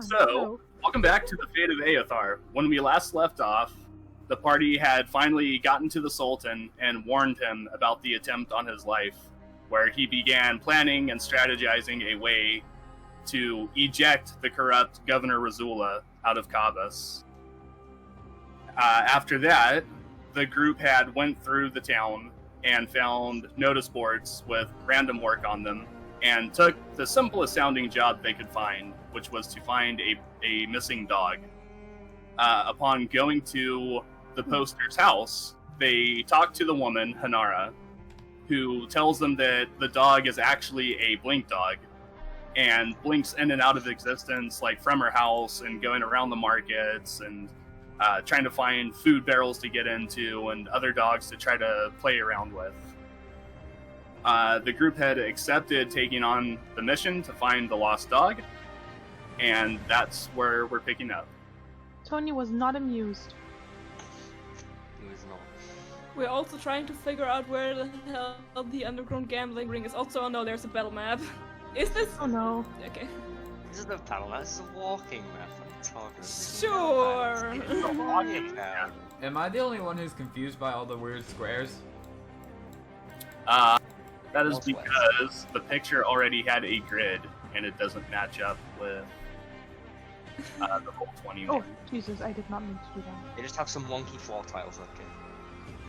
So, welcome back to the Fate of Aothar. When we last left off, the party had finally gotten to the Sultan and warned him about the attempt on his life, where he began planning and strategizing a way to eject the corrupt Governor Razula out of Kabas. After that, the group had went through the town and found notice boards with random work on them, and took the simplest sounding job they could find, which was to find a missing dog. Upon going to the poster's house, they talk to the woman, Hanara, who tells them that the dog is actually a blink dog, and blinks in and out of existence, like from her house and going around the markets and trying to find food barrels to get into and other dogs to try to play around with. The group had accepted taking on the mission to find the lost dog, and that's where we're picking up. Tony was not amused. He was not. We're also trying to figure out where the hell the underground gambling ring is. Also, oh no, there's a battle map. Is this? Oh no. Okay. This is the battle map, this is a walking map. What are you talking about? Sure. It's a walking map. Am I the only one who's confused by all the weird squares? That is because the picture already had a grid, and it doesn't match up with the whole 20 Oh, Jesus, I did not mean to do that. They just have some wonky floor tiles,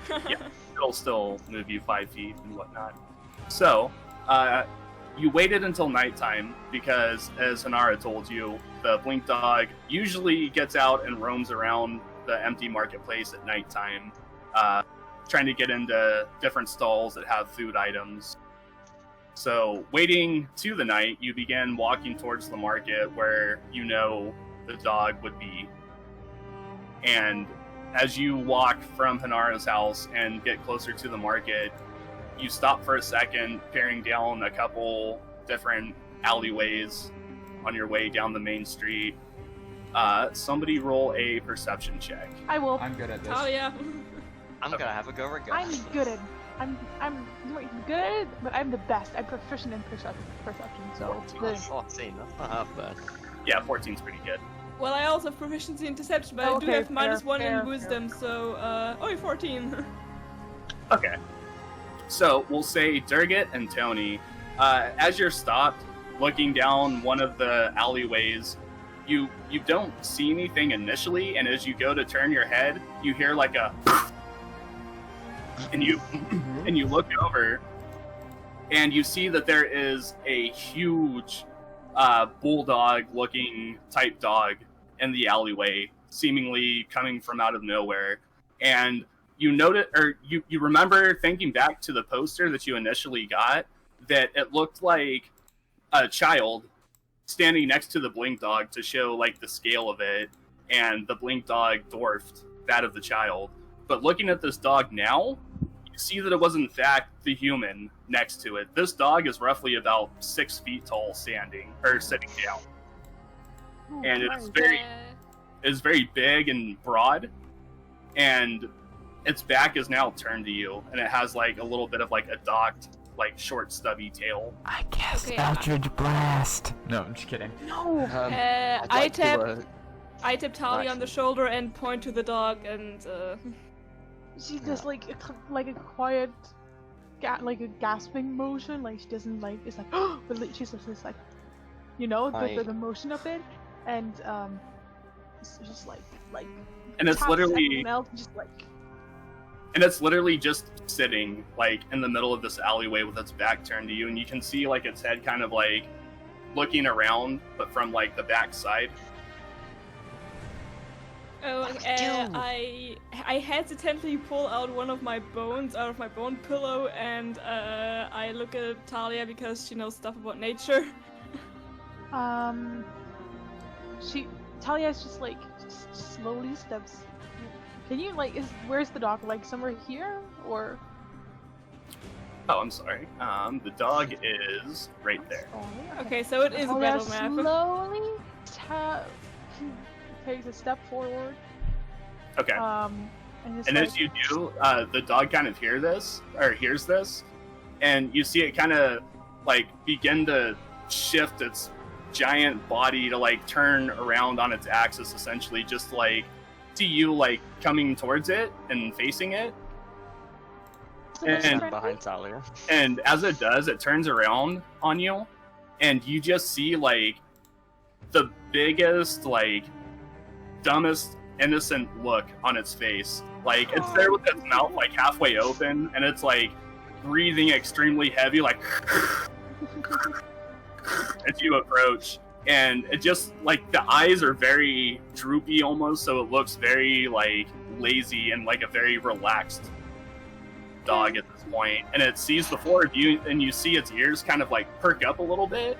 okay. Yeah, it'll still move you 5 feet and whatnot. So, you waited until nighttime because, as Hanara told you, the blink dog usually gets out and roams around the empty marketplace at nighttime, trying to get into different stalls that have food items. So, waiting to the night, you begin walking towards the market where you know the dog would be. And as you walk from Hanara's house and get closer to the market, you stop for a second, peering down a couple different alleyways on your way down the main street. Somebody roll a perception check. I will. I'm good at this. Oh yeah. I'm gonna have a go regardless. I'm good at. I'm good at it, but I'm the best. I'm proficient in perception. So. 14, that's not half bad. Yeah, 14's pretty good. Well, I also have proficiency in deception, but I do Okay, have -1 fair. in wisdom, so only 14. Okay. So, we'll say Durgit and Tony, as you're stopped, looking down one of the alleyways, you don't see anything initially, and as you go to turn your head, you hear like a and you look over, and you see that there is a huge bulldog-looking type dog in the alleyway, seemingly coming from out of nowhere. And you notice, or you remember thinking back to the poster that you initially got, that it looked like a child standing next to the blink dog to show like the scale of it, and the blink dog dwarfed that of the child. But looking at this dog now, you see that it was in fact the human next to it. This dog is roughly about 6 feet tall, sitting down, and it is very big and broad, and its back is now turned to you, and it has like a little bit of like a docked, like short stubby tail. I guess Okay, Eldridge Blast. No, I'm just kidding. No. I tap Tali on the shoulder and point to the dog, and She does like a quiet, like a gasping motion. Like she doesn't like. It's like but she's just like, you know, the motion of it, and it's just like. And it's literally just like. And it's literally just sitting, like, in the middle of this alleyway with its back turned to you, and you can see, like, its head kind of, like, looking around, but from, like, the back side. Oh, I hesitantly pull out one of my bones out of my bone pillow, and I look at Talia because she knows stuff about nature. Talia's just like slowly steps. Can you like where's the dog? Like somewhere here or? Oh, I'm sorry. The dog is right there. Okay, so it is a battle map. Slowly takes a step forward. Okay. And as you do, the dog kind of hears this, and you see it kind of like begin to shift its giant body to like turn around on its axis, essentially, just like see you like coming towards it and facing it. Stand behind Talia. And as it does, it turns around on you, and you just see like the biggest, like dumbest, innocent look on its face. Like it's there with its mouth like halfway open, and it's like breathing extremely heavy, like as you approach. And it just like the eyes are very droopy almost, so it looks very like lazy and like a very relaxed dog at this point. And it sees the four of you, and you see its ears kind of like perk up a little bit,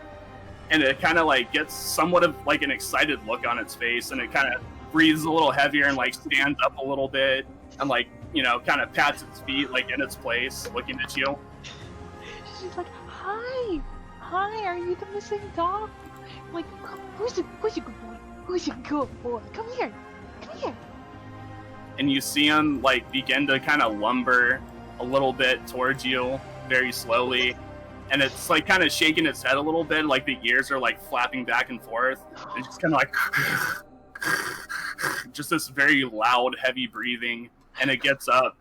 and it kind of like gets somewhat of like an excited look on its face, and it kind of breathes a little heavier and like stands up a little bit and like, you know, kind of pats its feet like in its place, looking at you. She's like, hi, are you the missing dog? Like, who's a good boy? Who's a good boy? Come here. And you see him like begin to kind of lumber a little bit towards you very slowly, and it's like kind of shaking its head a little bit, like the ears are like flapping back and forth, and just kind of like just this very loud, heavy breathing, and it gets up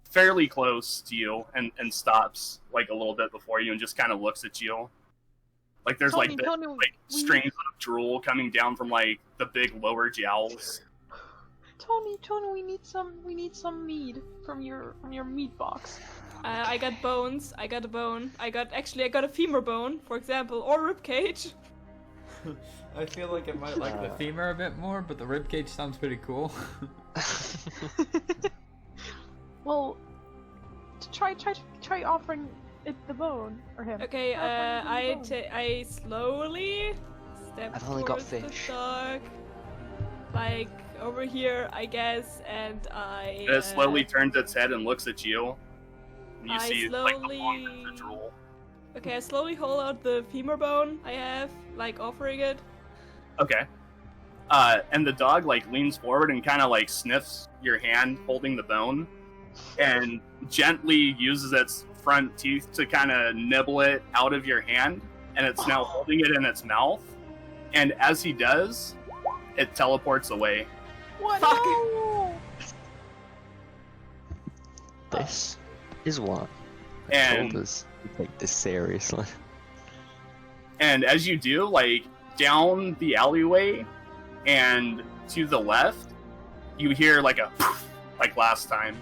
fairly close to you and stops like a little bit before you and just kind of looks at you. Like there's Tony, like strings of drool coming down from like the big lower jowls. Tony, we need some meat from your meat box. I got bones. I got a bone. I got a femur bone, for example, or rib cage. I feel like I might like the femur a bit more, but the ribcage sounds pretty cool. Well, try offering it the bone or him. Okay, I slowly step I've only got towards the fish. dog, like over here, I guess, and I. And it slowly turns its head and looks at you. And you I see like the long slowly- of the drool. Okay, I slowly hold out the femur bone I have, like offering it. Okay. And the dog like leans forward and kind of like sniffs your hand holding the bone, and gently uses its front teeth to kind of nibble it out of your hand, and it's now holding it in its mouth. And as he does, it teleports away. What? Fuck. No! This is why I And told us to take this seriously. and as you do, like down the alleyway and to the left, you hear like a like last time.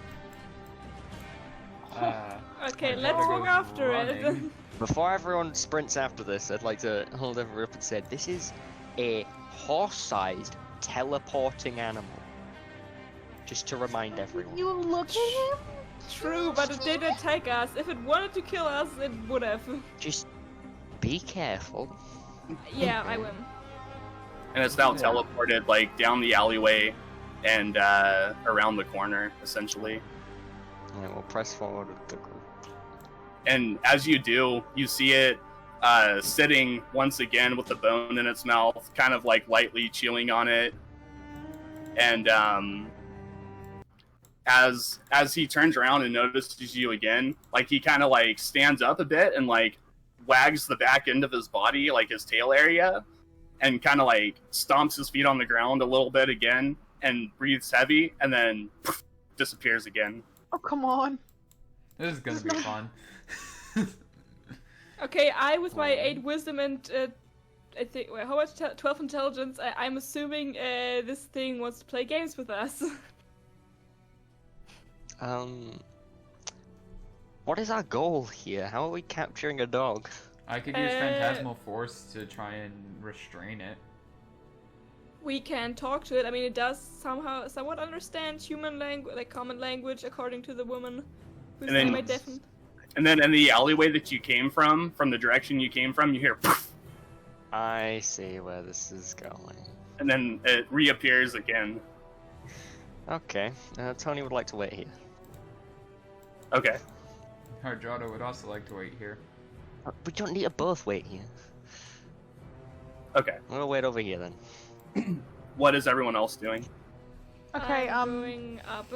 Okay, I let's gotta walk go after it. running. Before everyone sprints after this, I'd like to hold everyone up and say this is a horse-sized teleporting animal. Just to remind everyone. You look at him? True, but it did attack us. If it wanted to kill us, it would have. Just be careful. Yeah, I will. And it's now teleported like down the alleyway and around the corner, essentially. And we'll press forward with the group. And as you do, you see it sitting once again with the bone in its mouth, kind of like lightly chewing on it. And as he turns around and notices you again, like he kind of like stands up a bit and like wags the back end of his body, like his tail area, and kind of like stomps his feet on the ground a little bit again and breathes heavy, and then disappears again. Oh, come on. This is gonna be fun. Okay, I with my 8 wisdom and I think how much 12 intelligence. I'm assuming this thing wants to play games with us. What is our goal here? How are we capturing a dog? I could use Phantasmal Force to try and restrain it. We can talk to it. I mean, it does somewhat understand human language, like common language, according to the woman whose And then- name I definitely. And then in the alleyway that you came from the direction you came from, you hear poof, I see where this is going. and then it reappears again. Okay, Tony would like to wait here. Okay. Hardrada would also like to wait here. We don't need to both wait here. Okay. We'll wait over here then. What is everyone else doing? Okay, I'm going up.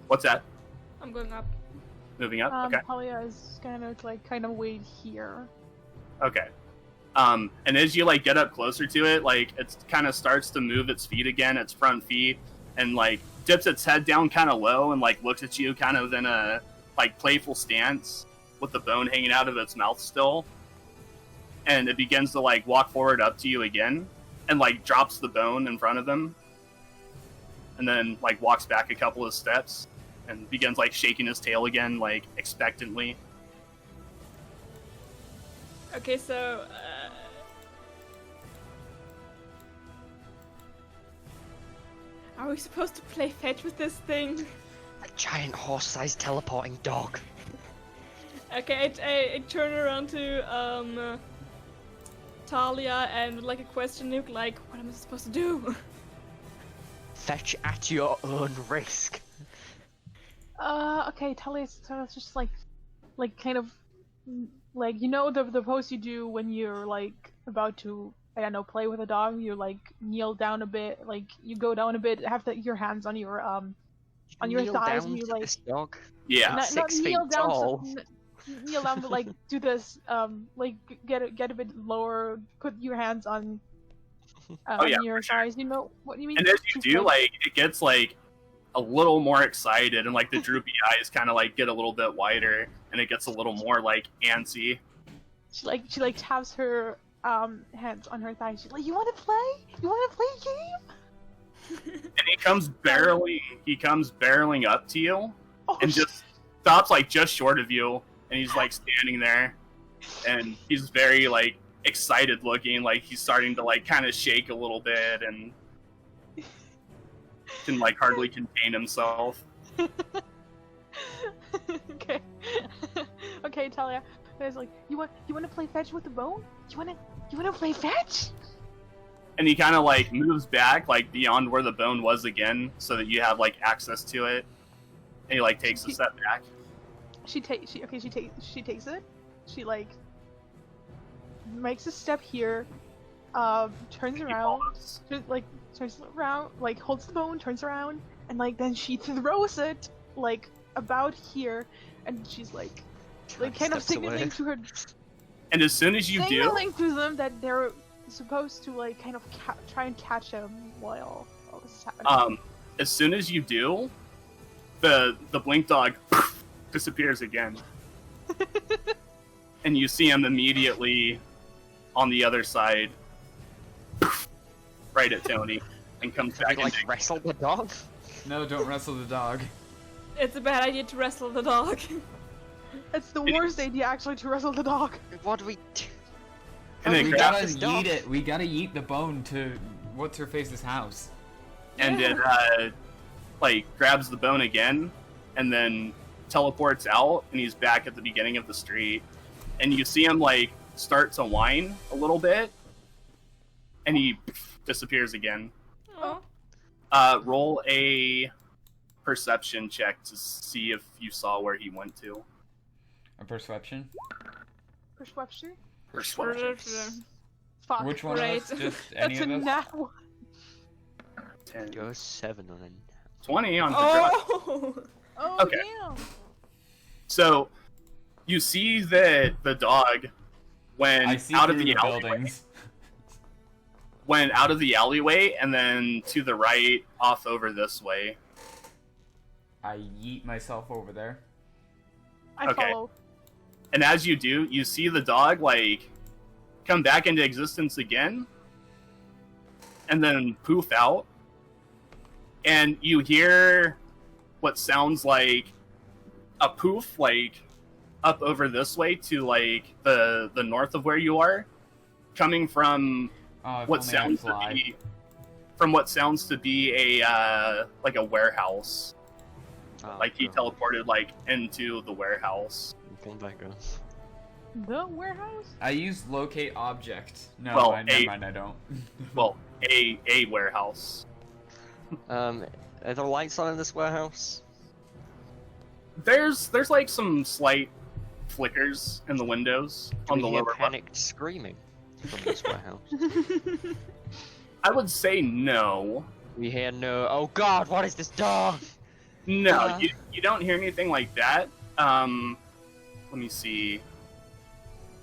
What's that? I'm going up. Moving up? Okay. Talia is gonna kind of wait here. Okay. And as you like get up closer to it, like it kind of starts to move its feet again, its front feet, and like dips its head down kind of low and like looks at you kind of in a like playful stance with the bone hanging out of its mouth still. And it begins to like walk forward up to you again and like drops the bone in front of him. And then like walks back a couple of steps and begins like shaking his tail again, like expectantly. Okay, so are we supposed to play fetch with this thing? A giant horse-sized teleporting dog. Okay, I turn around to Talia and with like a question look, like, what am I supposed to do? Fetch at your own risk. Okay, Talia's just like kind of like, you know, the pose you do when you're like about to, I don't know, play with a dog. You like kneel down a bit, like you go down a bit, have your hands on your thighs, and you like this dog. Yeah. not 6 feet kneel down, tall. kneel down, but like do this, like get a bit lower, put your hands on your thighs. You know what you mean? And as you do, like it gets like a little more excited, and like the droopy eyes kind of like get a little bit wider, and it gets a little more like antsy. She like taps her hands on her thighs. She's like, "You want to play? You want to play a game?" And he comes barreling up to you, Oh, and just stops like just short of you, and he's like standing there, and he's very like excited looking, like he's starting to like kind of shake a little bit and can like hardly contain himself. Okay. Okay, Talia. There's like, you want to play fetch with the bone? You want to play fetch? And he kind of like moves back like beyond where the bone was again, so that you have like access to it. And he like takes a step back. She takes it. She like makes a step here. Turns around. Turns around. Like holds the bone. Turns around. And like then she throws it like about here. And she's like kind of signaling to her. And as soon as you signaling to them that they're supposed to like kind of try and catch him while all this is happening. As soon as you do, the blink dog disappears again. And you see him immediately on the other side, right at Tony, and comes back like and wrestle the dog. No, don't wrestle the dog. It's a bad idea to wrestle the dog. It's the worst idea actually to wrestle the dog. What do we do? And then We grabs gotta this dog. yeet it. We gotta yeet the bone to what's her face's house. and it like grabs the bone again, and then teleports out, and he's back at the beginning of the street, and you see him like start to whine a little bit, and he disappears again. Oh. Roll a perception check to see if you saw where he went to. A perception? Perception? Perception. Fuck. Which one Right. of us? Just any That's a of us? nat one. 10. You're 7 on it. 20 on the drop. Oh! Oh, Okay. damn. So, you see that the dog went I see out of through the alleyway. buildings. Went out of the alleyway and then to the right, off over this way. I yeet myself over there. I Okay. follow. And as you do, you see the dog like come back into existence again, and then poof out. And you hear what sounds like a poof, like up over this way to like the north of where you are, coming from Oh, if what only sounds I fly. to be what sounds to be a like a warehouse. Oh, Like he God. teleported like into the warehouse. Come back up. The warehouse? I use locate object. No, Well, never mind, I don't. Well, a warehouse. Are there lights on in this warehouse? There's like some slight flickers in the windows on the Do we hear lower left. panicked screaming from this warehouse? I would say no. We hear no. Oh God! What is this dog? No, you don't hear anything like that. Let me see.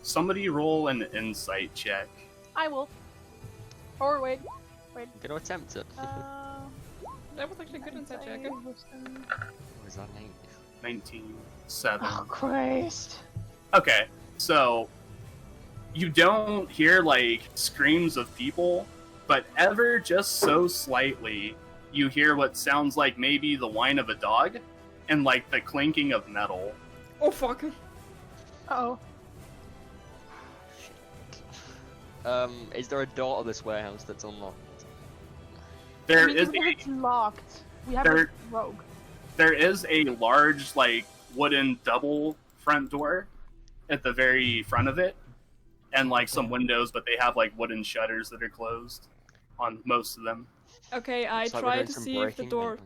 somebody roll an insight check. I will. Or wait. I'm gonna attempt it. That was actually a good insight check. What is that name? 19. 7. Oh Christ. Okay, so you don't hear like screams of people, but ever just so slightly, you hear what sounds like maybe the whine of a dog and like the clinking of metal. Oh fuck. Uh-oh. Is there a door to this warehouse that's unlocked? There I mean, is even if it's locked. We have there- a rogue. there is a large like wooden double front door at the very front of it, and like some windows, but they have like wooden shutters that are closed on most of them. Okay, I Looks like we're tried doing to some see if the breaking door. then.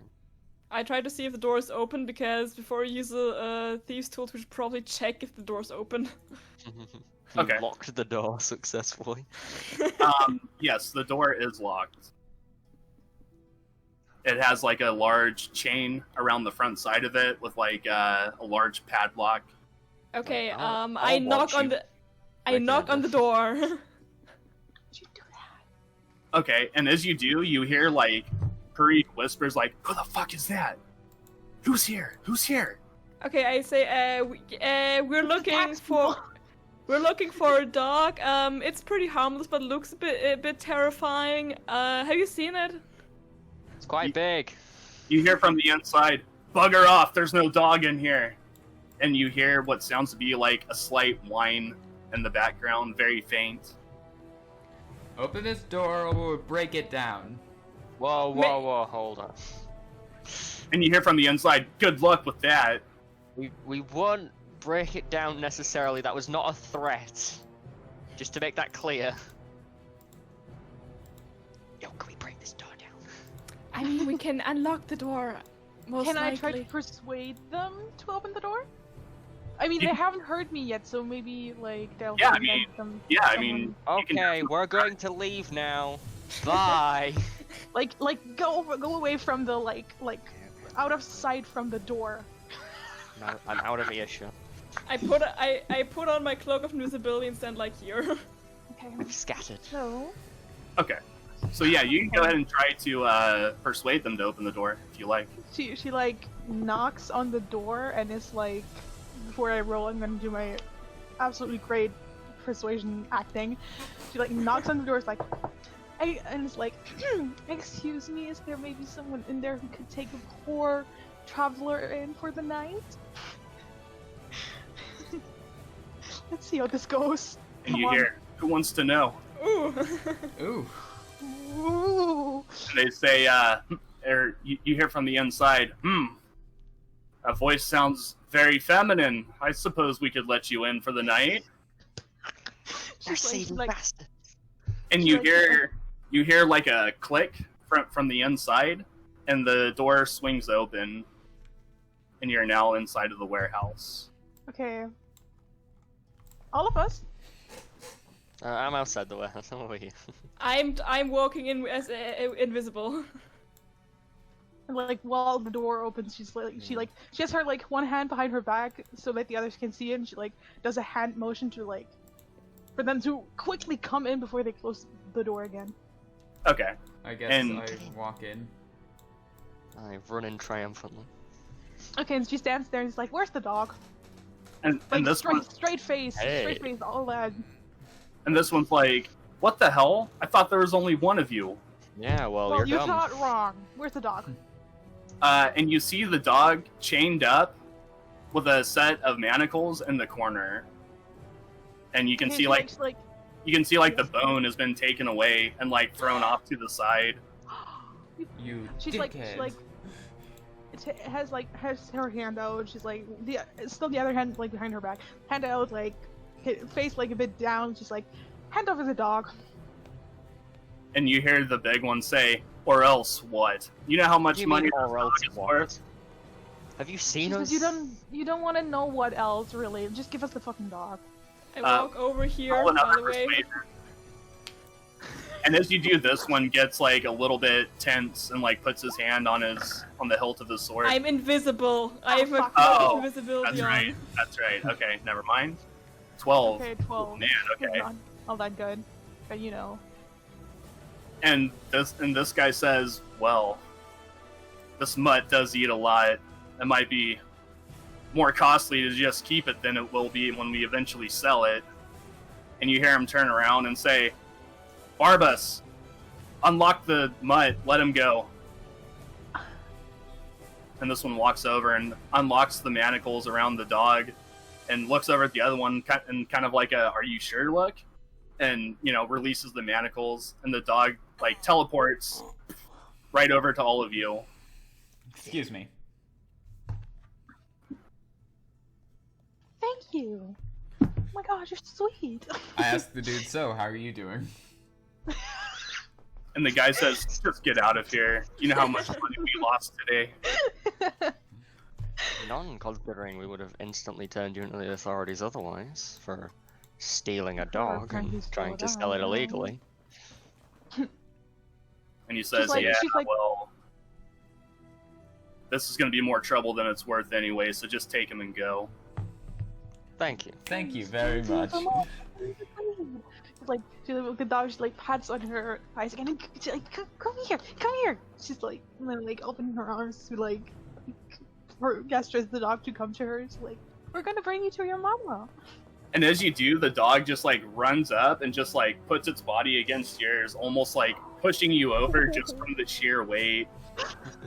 I tried to see if the door is open because before you use a thieves' tool, we should probably check if the door's open. You Okay. locked the door successfully. Yes, the door is locked. It has like a large chain around the front side of it with like a large padlock. Okay, I'll I knock watch on you the. I break knock it on the open. door. Did you do that? Okay, and as you do, you hear like hurried whispers like, "Who the fuck is that? Who's here? Who's here?" Okay, I say, we're looking for. We're looking for a dog. It's pretty harmless, but looks a bit terrifying. Have you seen it? It's quite big. You hear from the inside, "Bugger off, there's no dog in here." And you hear what sounds to be like a slight whine in the background, very faint. Open this door or we'll break it down. Whoa, whoa, whoa, hold on. And you hear from the inside, "Good luck with that." We won't break it down necessarily. That was not a threat. Just to make that clear. Yo, can we break this door down? I mean, we can unlock the door. Most Can likely. I try to persuade them to open the door? I mean, You- they haven't heard me yet, so maybe like they'll. Yeah, I invent mean- them, Yeah, I someone- mean, you can- Okay, we're going to leave now. Bye. like go away from the like out of sight from the door. No, I'm out of earshot. I put on my cloak of invisibility and stand like here. Okay. We've scattered. So Okay. So yeah, you can go ahead and try to persuade them to open the door if you like. she like knocks on the door and is like, before I roll, I'm gonna do my absolutely great persuasion acting. She like knocks on the door, it's like, and it's like, excuse me, is there maybe someone in there who could take a poor traveler in for the night? Let's see how this goes. And Come you on. hear, "Who wants to know?" Ooh. Ooh. Ooh. And they say, or you hear from the inside, "That voice sounds very feminine. I suppose we could let you in for the night." You're She's saving like, bastard. And She's you hear like a click from the inside, and the door swings open, and you're now inside of the warehouse. okay. All of us? I'm outside the warehouse. I'm over here. I'm walking in as invisible. And like while the door opens, she's like she has her like one hand behind her back so that the others can see it, and she like does a hand motion to like for them to quickly come in before they close the door again. Okay. I guess And- I walk in. I run in triumphantly. Okay, and she stands there and she's like, "Where's the dog?" And Like this one, straight face, Hey. straight face, all that. and this one's like, "What the hell? I thought there was only one of you." Yeah, well, Well, you're you're dumb. not wrong. Where's the dog? And you see the dog chained up with a set of manacles in the corner, and you can Okay, see she, like she's like, you can see like the bone has been taken away and like thrown off to the side. You she's dickhead. like it has her hand out. She's like still the other hand like behind her back, hand out like face like a bit down. She's like, hand over the dog. And you hear the big one say, "Or else what? You know how much You money mean, this or dog else is what? worth?" Have you She seen says, us? you don't want to know what else really. Just give us the fucking dog. I walk over here, Roll by another the way. persuasion. And as you do, this one gets like a little bit tense and like puts his hand on the hilt of his sword. I'm invisible. I have a fuck. cloak Oh, of invisibility That's on. right. That's right. Okay, never mind. 12. Okay, 12. Man, okay. Not all that good, but you know. And this guy says, well, this mutt does eat a lot. It might be more costly to just keep it than it will be when we eventually sell it. And you hear him turn around and say, Barbas, unlock the mutt, let him go. And this one walks over and unlocks the manacles around the dog and looks over at the other one and kind of like a, are you sure look? And, you know, releases the manacles and the dog, like, teleports right over to all of you. Excuse me. Thank you. Oh my gosh, you're sweet. I asked the dude, so, how are you doing? And the guy says, just get out of here. You know how much money we lost today. None, considering we would have instantly turned you into the authorities otherwise for stealing a dog and trying to sell it illegally. And he says, like- yeah, she's like- well, this is going to be more trouble than it's worth anyway, so just take him and go. Thank you. Thank you very much. Like, the dog just like pats on her eyes again and she's like, come here. She's like, and then like opening her arms to like, gestures the dog to come to her. She's like, we're gonna bring you to your mama. And as you do, the dog just like runs up and just like puts its body against yours, almost like pushing you over just from the sheer weight.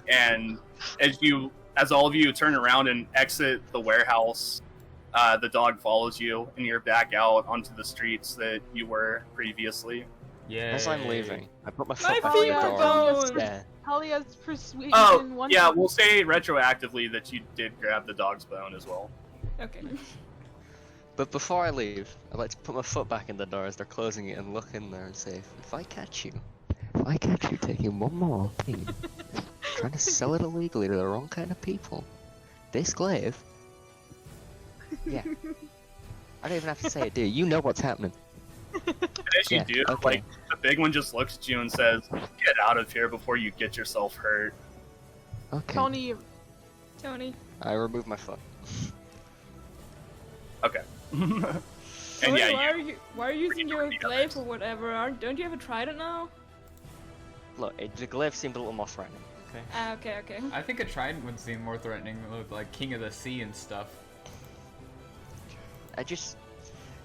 And as all of you turn around and exit the warehouse, the dog follows you, and you're back out onto the streets that you were previously. Yeah. As I'm leaving, I put my My foot back in feet the are door. bones. Yeah. Talia's persuasion. Oh, one yeah, we'll say retroactively that you did grab the dog's bone as well. Okay. But before I leave, I'd like to put my foot back in the door as they're closing it and look in there and say, if I catch you taking one more thing, trying to sell it illegally to the wrong kind of people, this glaive, yeah. I don't even have to say it, do you? You know what's happening. And as you Yeah, do, okay. like, the big one just looks at you and says, get out of here before you get yourself hurt. Okay. Tony, Tony. I remove my foot. Okay. And Tony, yeah, why are you using your the glaive others. or whatever? Don't you have a trident now? Look, the glaive seemed a little more threatening, okay? Ah, okay. I think a trident would seem more threatening with like King of the Sea and stuff.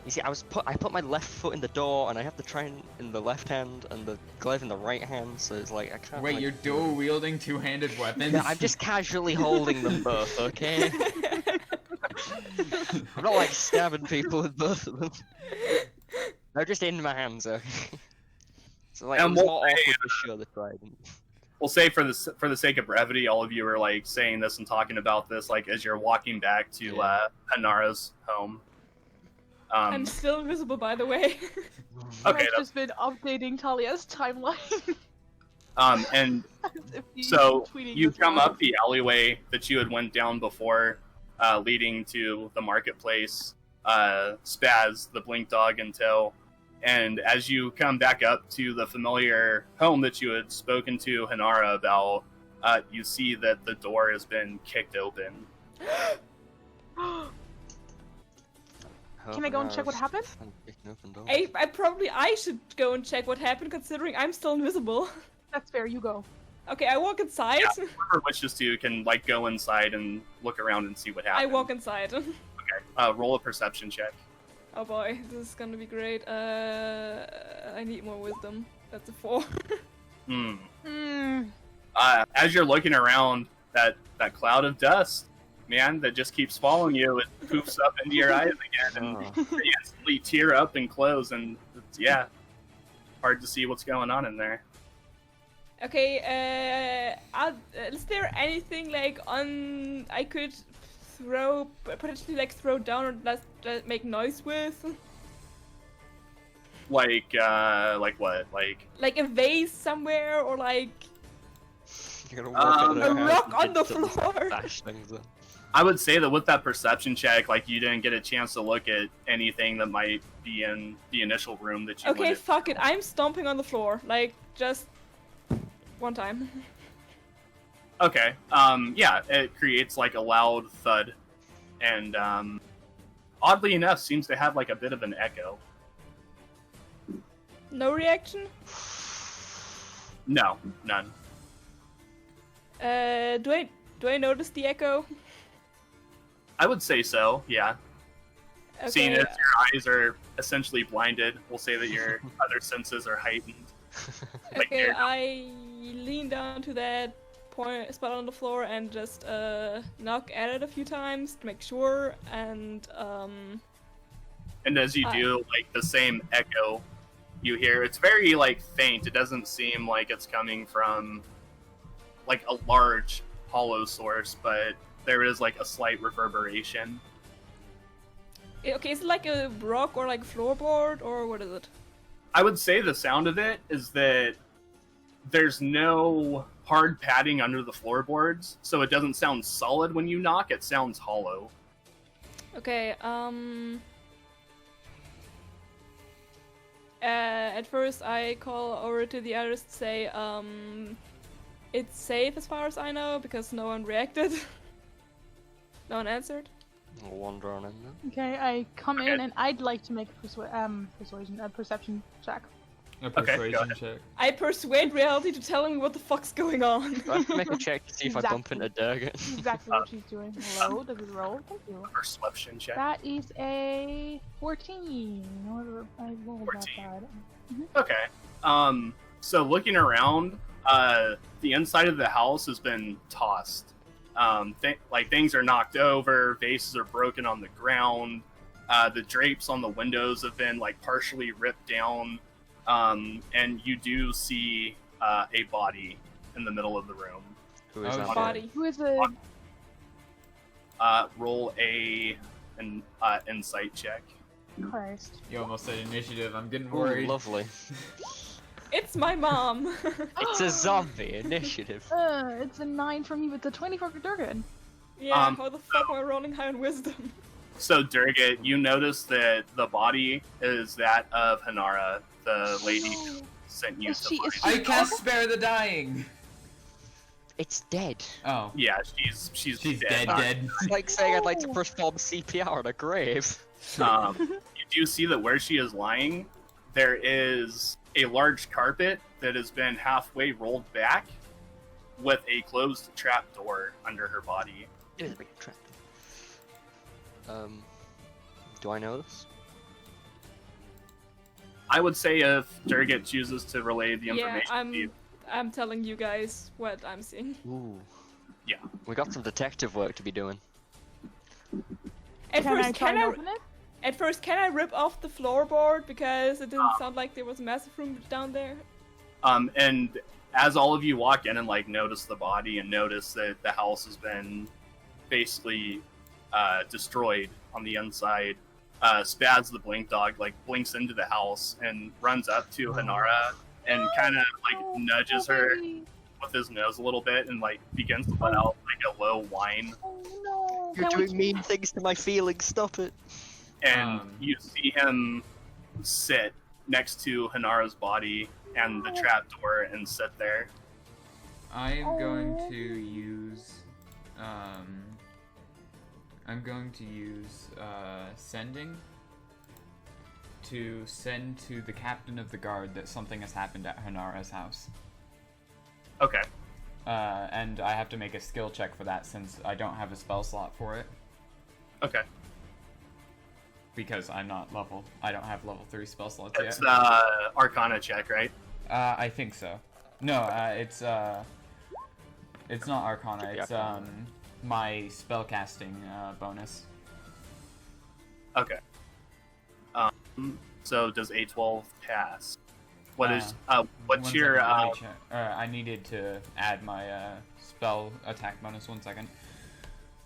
You see, I put my left foot in the door, and I have the trident in the left hand, and the glaive in the right hand, so it's like, I can't, Wait, like, you're dual wielding two-handed weapons? Yeah, I'm just casually holding them both, okay? I'm not like stabbing people with both of them. They're just in my hands, okay? So like, it And was we'll more say, awkward to show the trident. We'll say for the sake of brevity, all of you are like saying this and talking about this like as you're walking back to Hanara's home. I'm still invisible, by the way. Okay, I've just been updating Talia's timeline. and If he's so tweeting you this come out. up the alleyway that you had went down before, leading to the marketplace, Spaz, the blink dog in tow. And as you come back up to the familiar home that you had spoken to Hanara about, you see that the door has been kicked open. Can I go and check what happened? I should go and check what happened, considering I'm still invisible. That's fair, you go. Okay, I walk inside. Yeah, whoever wishes to can like go inside and look around and see what I happened. walk inside. Okay, roll a perception check. Oh boy, this is gonna be great. I need more wisdom. That's a 4. As you're looking around, that cloud of dust, man, that just keeps following you, it poofs up into your eyes again, and you instantly tear up and close, and it's, hard to see what's going on in there. Okay, is there anything like I could potentially throw down or just make noise with? Like what? Like a vase somewhere, or like You're gonna walk into their a house rock and on the instantly floor. bash things up. I would say that with that perception check, like you didn't get a chance to look at anything that might be in the initial room that you Okay, went fuck it. I'm stomping on the floor, like just one time. Okay. Yeah, it creates like a loud thud, and oddly enough, seems to have like a bit of an echo. No reaction? No, none. Do I notice the echo? I would say so, yeah. Okay. Seeing as your eyes are essentially blinded, we'll say that your other senses are heightened. Like Okay, you're- I lean down to that point spot on the floor and just knock at it a few times to make sure, and And as you do, like the same echo you hear, it's very like faint. It doesn't seem like it's coming from like a large hollow source, but there is like a slight reverberation. okay, is it like a rock or like floorboard or what is it? I would say the sound of it is that there's no hard padding under the floorboards, so it doesn't sound solid when you knock, it sounds hollow. Okay, at first I call over to the others to say, it's safe as far as I know, because no one reacted. No one answered. I'll wander on in then. Okay, I come in and I'd like to make a perception check. A go persuasion ahead. check. I persuade reality to tell me what the fuck's going on. Do I have to make a check to see if I bump into Durgan? Exactly what she's doing. Hello, does it roll? Thank you. Perception check. That is a 14. I rolled that 14. bad. Okay. So looking around, the inside of the house has been tossed. Things are knocked over, vases are broken on the ground. The drapes on the windows have been like partially ripped down, and you do see a body in the middle of the room. Who is Oh, that? shit. Body. Who is it? Roll an insight check. Christ. You almost said initiative. I'm getting Ooh, worried. lovely. It's my mom. It's a zombie initiative. It's a 9 from you, but it's a 20 for Durgan. Yeah, Um, how the fuck am I rolling high on wisdom? So Durga, you notice that the body is that of Hanara, the lady who sent you Is to she- find is I she- can't spare the dying. It's dead. Oh, Yeah, she's she's dead. dead. It's like saying I'd like to perform CPR on a grave. You do see that where she is lying, there is a large carpet that has been halfway rolled back with a closed trap door under her body. It is a big trap. Do I know this? I would say if Durgat chooses to relay the Yeah, information to you. I'm telling you guys what I'm seeing. Ooh. Yeah. We got some detective work to be doing. At Can I first, try can and I open it? At first, can I rip off the floorboard because it didn't sound like there was a massive room down there? And as all of you walk in and like notice the body and notice that the house has been basically destroyed on the inside, Spaz the blink dog like blinks into the house and runs up to Hanara and kind of like nudges her with his nose a little bit and like begins to let out like a low whine. Oh no! You're Can we- doing mean things to my feelings, stop it. And you see him sit next to Hanara's body and the trapdoor and sit there. I am going to use, sending to send to the captain of the guard that something has happened at Hanara's house. Okay. And I have to make a skill check for that since I don't have a spell slot for it. Okay. Because I don't have level 3 spell slots It's yet. the Arcana check, right? I think so. No, it's not Arcana, Could be it's Arcana. my spellcasting bonus. Okay. So does A12 pass? What's One your second, let me check. I needed to add my spell attack bonus. 1 second.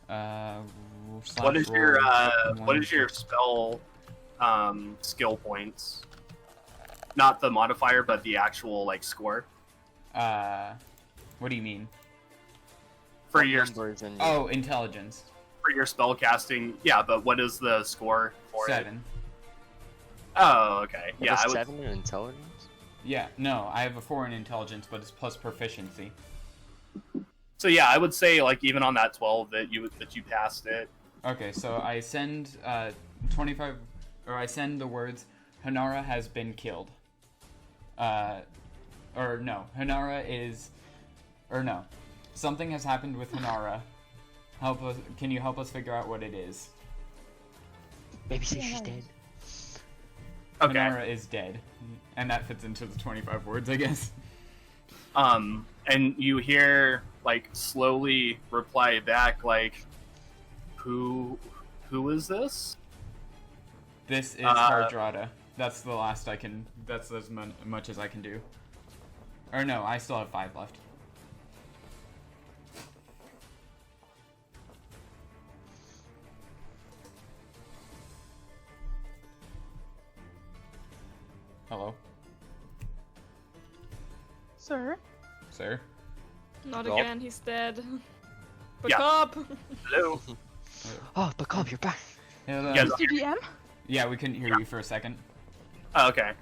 what is your /roll what is your spell skill points? Not the modifier, but the actual like score what do you mean? for your Numbers and Oh, intelligence. spell casting. Yeah, but what is the score for it? 7. Oh, okay. You Yeah, have I a would. 7 in intelligence? Yeah, no, I have a 4 in intelligence, but it's plus proficiency. So yeah, I would say like even on that 12 that you passed it. Okay, so I send 25, or I send the words, Hanara has been killed. Or no, Hanara is, or no, something has happened with Hanara. Help us, can you help us figure out what it is? Maybe say she's dead. Okay. Hanara is dead. And that fits into the 25 words, I guess. And you hear, like, slowly reply back, like, who is this? This is Hardrada. That's the last I can, that's as much as I can do. Or no, I still have 5 left. Hello? Sir? Sir? Not Rob? again, he's dead. Back Yeah. up! Hello? Oh, Bacob, you're back. Hello? Yes. Mr. DM? Yeah, we couldn't hear you for a second. Oh, okay.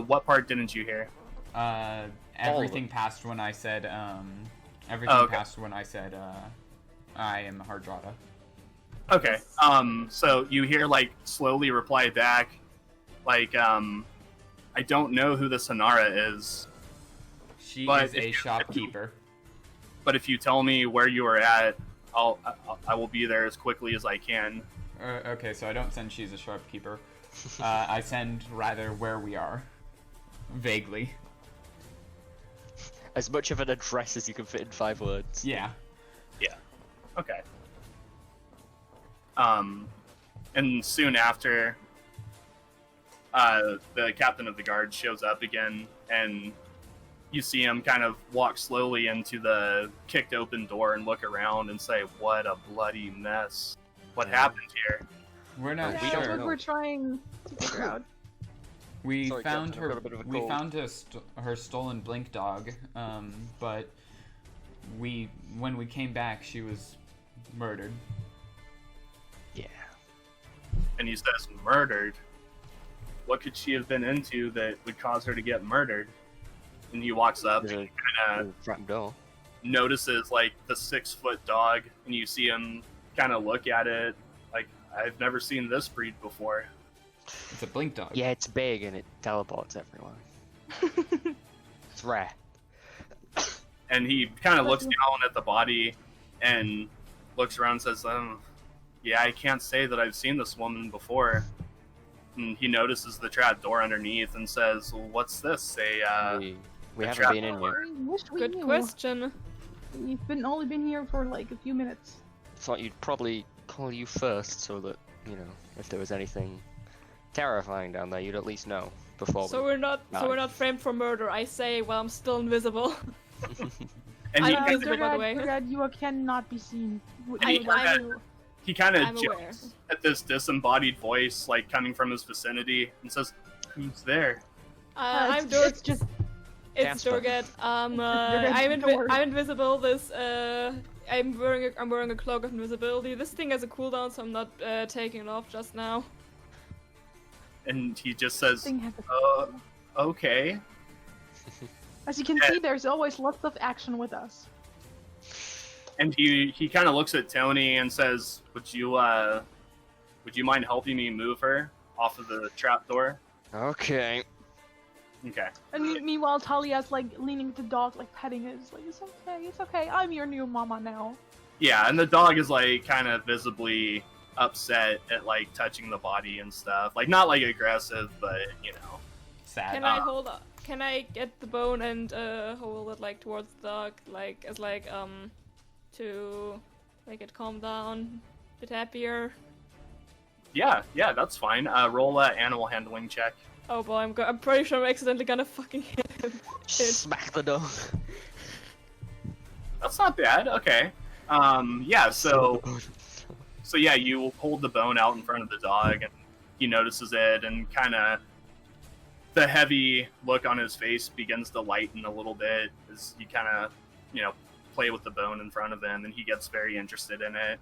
What part didn't you hear? Everything passed when I said, everything Oh, okay. passed when I said, I am Hardrada. Okay. So you hear, like, slowly reply back, like, I don't know who this Hanara is, She But is if a you- shopkeeper. but if you tell me where you are at, I will be there as quickly as I can. Okay, so I don't send she's a shopkeeper. I send rather where we are. Vaguely. As much of an address as you can fit in 5 words. Yeah. Okay. And soon after, the captain of the guard shows up again, and you see him kind of walk slowly into the kicked open door and look around and say, "What a bloody mess! What happened here?" We're not we That's don't sure. what know. we're trying to figure out. We Sorry, found Captain, I've got her. a bit of a We cold. found her stolen blink dog. But when we came back, she was murdered. Yeah. And he says, "Murdered? What could she have been into that would cause her to get murdered?" And he walks up There's and a kind of front door. notices, like, the 6-foot dog, and you see him kind of look at it like, "I've never seen this breed before." It's a blink dog. Yeah, it's big and it teleports everywhere. It's rare. And he kind of looks down at the body and looks around and says, "Yeah, I can't say that I've seen this woman before." And he notices the trap door underneath and says, "Well, what's this? We a haven't trap been in door." yet. I wish we Good knew. question. We've only been here for like a few minutes. Thought you'd probably call you first so that, you know, if there was anything terrifying down there, you'd at least know before So we... we're not framed for murder. I say while I'm still invisible. And he I'm kind invisible, by the way. Durgad, you cannot be seen. he kind I'm of aware. jumps at this disembodied voice, like, coming from his vicinity, and says, "Who's there?" I'm it's, Durg. it's just It's Casper. Durgad. Durgad, don't worry. I'm invisible. I'm wearing a cloak of invisibility. This thing has a cooldown, so I'm not taking it off just now. And he just says, thing has a "Okay." As you can see, there's always lots of action with us. And he kind of looks at Tony and says, would you mind helping me move her off of the trapdoor?" Okay. Okay. And meanwhile, Talia's like leaning the dog, like petting it. It's like, it's okay. I'm your new mama now. Yeah, and the dog is, like, kind of visibly upset at, like, touching the body and stuff. Like, not, like, aggressive, but, you know. Sad. Can I hold up? Can I get the bone and hold it like towards the dog, like as like to make it calm down, a bit happier? Yeah, that's fine. Roll a animal handling check. Oh boy, I'm pretty sure I'm accidentally gonna fucking hit him. Smack the dog. That's not bad. Okay. Yeah, so yeah, you hold the bone out in front of the dog, and he notices it, and kind of the heavy look on his face begins to lighten a little bit as you kind of, you know, play with the bone in front of him, and he gets very interested in it.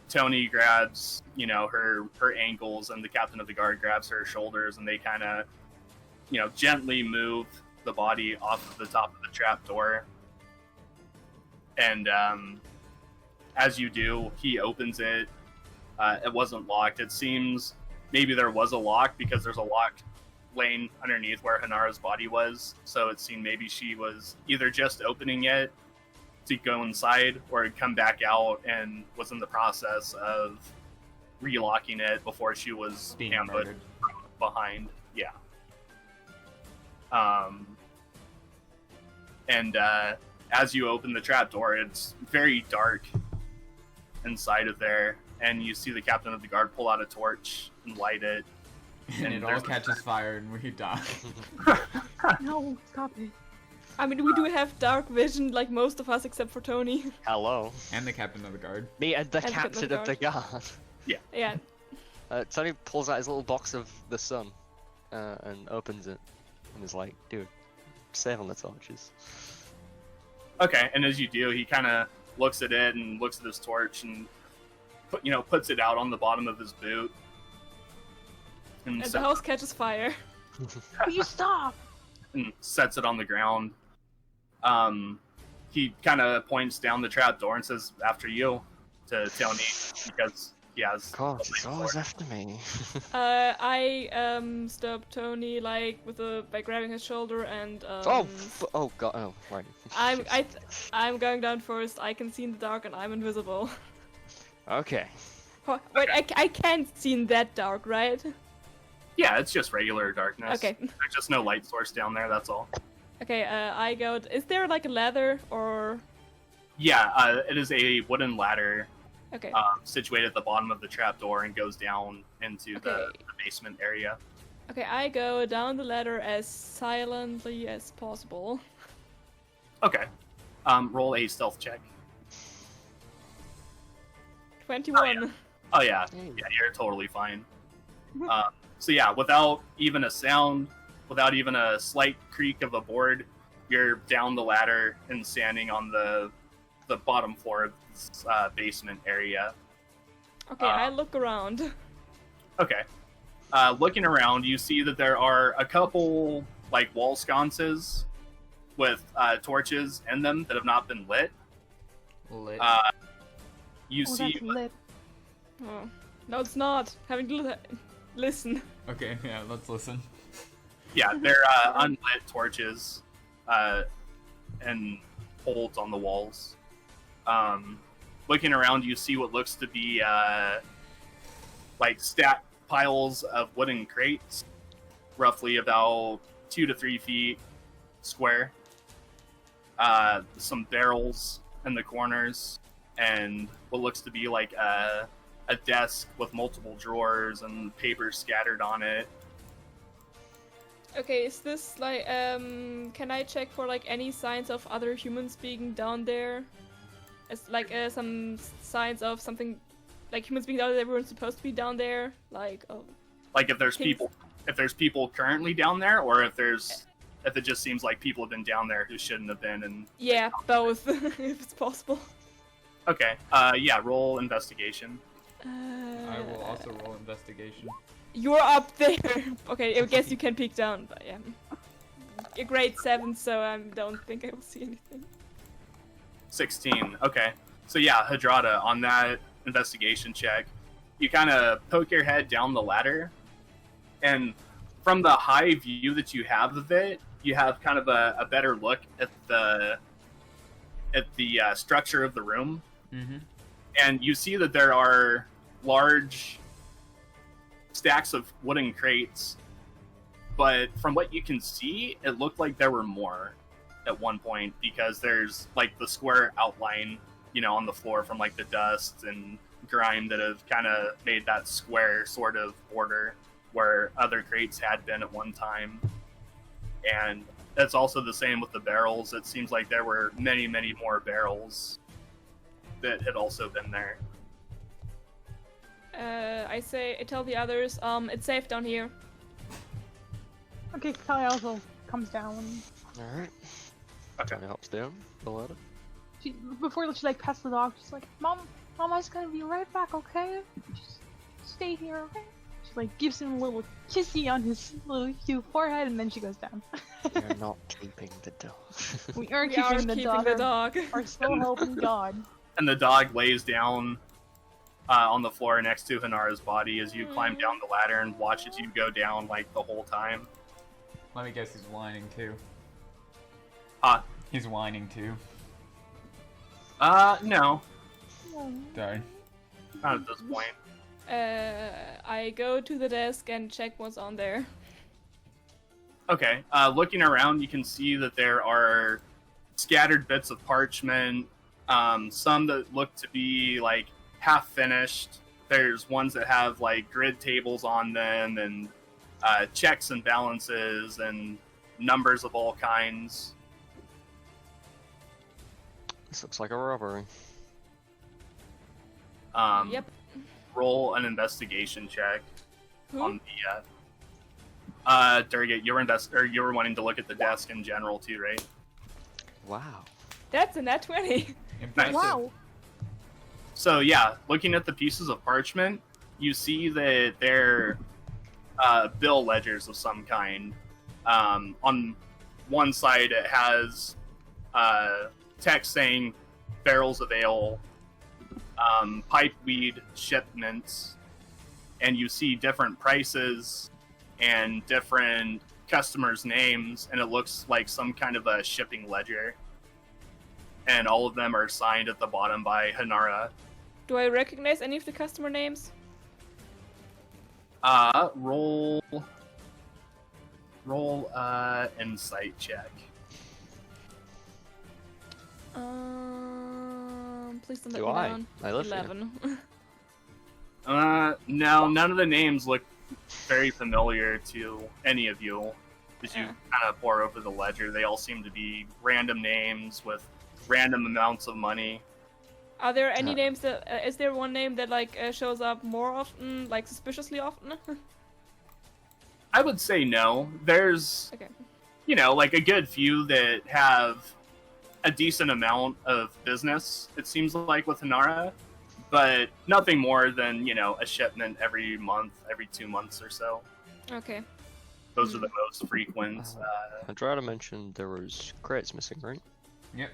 Tony grabs, you know, her ankles, and the captain of the guard grabs her shoulders, and they kind of, you know, gently move the body off of the top of the trapdoor. And as you do, he opens it, It wasn't locked. It seems maybe there was a lock because there's a lock laying underneath where Hanara's body was. So it seemed maybe she was either just opening it to go inside or had come back out and was in the process of relocking it before she was Being ambushed murdered. behind. Yeah. And as you open the trapdoor, it's very dark inside of there, and you see the captain of the guard pull out a torch and light it. And it all catches fire and we die. No, stop it. I mean, we do have dark vision, like most of us, except for Tony. Hello. And the captain of the guard. Me and the And captain of the guard. Yeah. Tony pulls out his little box of the sun and opens it and is like, dude, save on the torches. Okay, and as you do, he kind of looks at it and looks at his torch and puts it out on the bottom of his boot. And the house catches fire. Will you stop? And sets it on the ground. He kind of points down the trapdoor and says, "After you," to Tony, because he has. Of course, it's always after me. I stop Tony like by grabbing his shoulder and Oh god, oh right. I'm going down first. I can see in the dark and I'm invisible. Okay. Wait, I can't see in that dark, right? Yeah, it's just regular darkness. Okay. There's just no light source down there. That's all. Okay, I go. Is there like a ladder or? Yeah, it is a wooden ladder. Okay. Situated at the bottom of the trapdoor and goes down into the basement area. Okay, I go down the ladder as silently as possible. Okay. Roll a stealth check. 21. Oh yeah, yeah, you're totally fine. So yeah, without even a sound, without even a slight creak of a board, you're down the ladder and standing on the bottom floor of this basement area. Okay, I look around. Okay. Looking around, you see that there are a couple like wall sconces with torches in them that have not been lit. Lit. You see. That's lit. Oh, no, it's not. Having to listen. Okay, yeah, let's listen. Yeah, they're unlit torches and holes on the walls. Looking around, you see what looks to be like stacked piles of wooden crates, roughly about 2 to 3 feet square. Some barrels in the corners, and what looks to be like a desk with multiple drawers and papers scattered on it. Okay, is this like can I check for like any signs of other humans being down there? It's like some signs of something like humans being down there, everyone's supposed to be down there, like if there's people currently down there, or if it just seems like people have been down there who shouldn't have been. And yeah, both if it's possible. Okay, yeah, roll investigation. I will also roll investigation. You're up there. Okay, I guess you can peek down, but yeah. A grade 7, so I don't think I will see anything. 16. Okay, so yeah, Hadrada, on that investigation check, you kind of poke your head down the ladder, and from the high view that you have of it, you have kind of a better look at the structure of the room. Mm-hmm. And you see that there are large stacks of wooden crates, but from what you can see, it looked like there were more at one point, because there's like the square outline, on the floor from like the dust and grime that have kind of made that square sort of border where other crates had been at one time. And that's also the same with the barrels. It seems like there were many, many more barrels that had also been there. I tell the others, it's safe down here. Okay, Kali also comes down. Alright. Okay. Tony hops down the ladder. Before she like pets the dog, she's like, Mom, Mama's gonna be right back, okay? Just stay here, okay? She like gives him a little kissy on his little cute forehead, and then she goes down. You're not keeping the dog. We are We keeping are the keeping dog. the dog. Are so helping God. And the dog lays down on the floor next to Hanara's body as you climb down the ladder and watches you go down like the whole time. Let me guess, he's whining too. He's whining too. No. Darn. Not at this point. I go to the desk and check what's on there. Okay. Looking around, you can see that there are scattered bits of parchment, some that look to be like half finished. There's ones that have like grid tables on them and checks and balances and numbers of all kinds. This looks like a robbery. Yep. Roll an investigation check Who? on the. Durgit, you were wanting to look at the desk in general too, right? Wow. That's a nat 20. Impressive. Wow. So yeah, looking at the pieces of parchment, you see that they're bill ledgers of some kind. On one side, it has text saying barrels of ale, pipe weed shipments, and you see different prices and different customers' names, and it looks like some kind of a shipping ledger. And all of them are signed at the bottom by Hanara. Do I recognize any of the customer names? Roll insight check. Please don't let Do me I? down. I live here. 11. No, none of the names look very familiar to any of you. As you Yeah. kind of pour over the ledger, they all seem to be random names with random amounts of money. Are there any Uh. names that is there one name that like shows up more often, like suspiciously often? I would say no. There's, Okay. like a good few that have a decent amount of business, it seems like, with Hanara, but nothing more than, a shipment every month, every 2 months or so. Okay. Those are the most frequent. Andrada mentioned there was crates missing, right? Yep.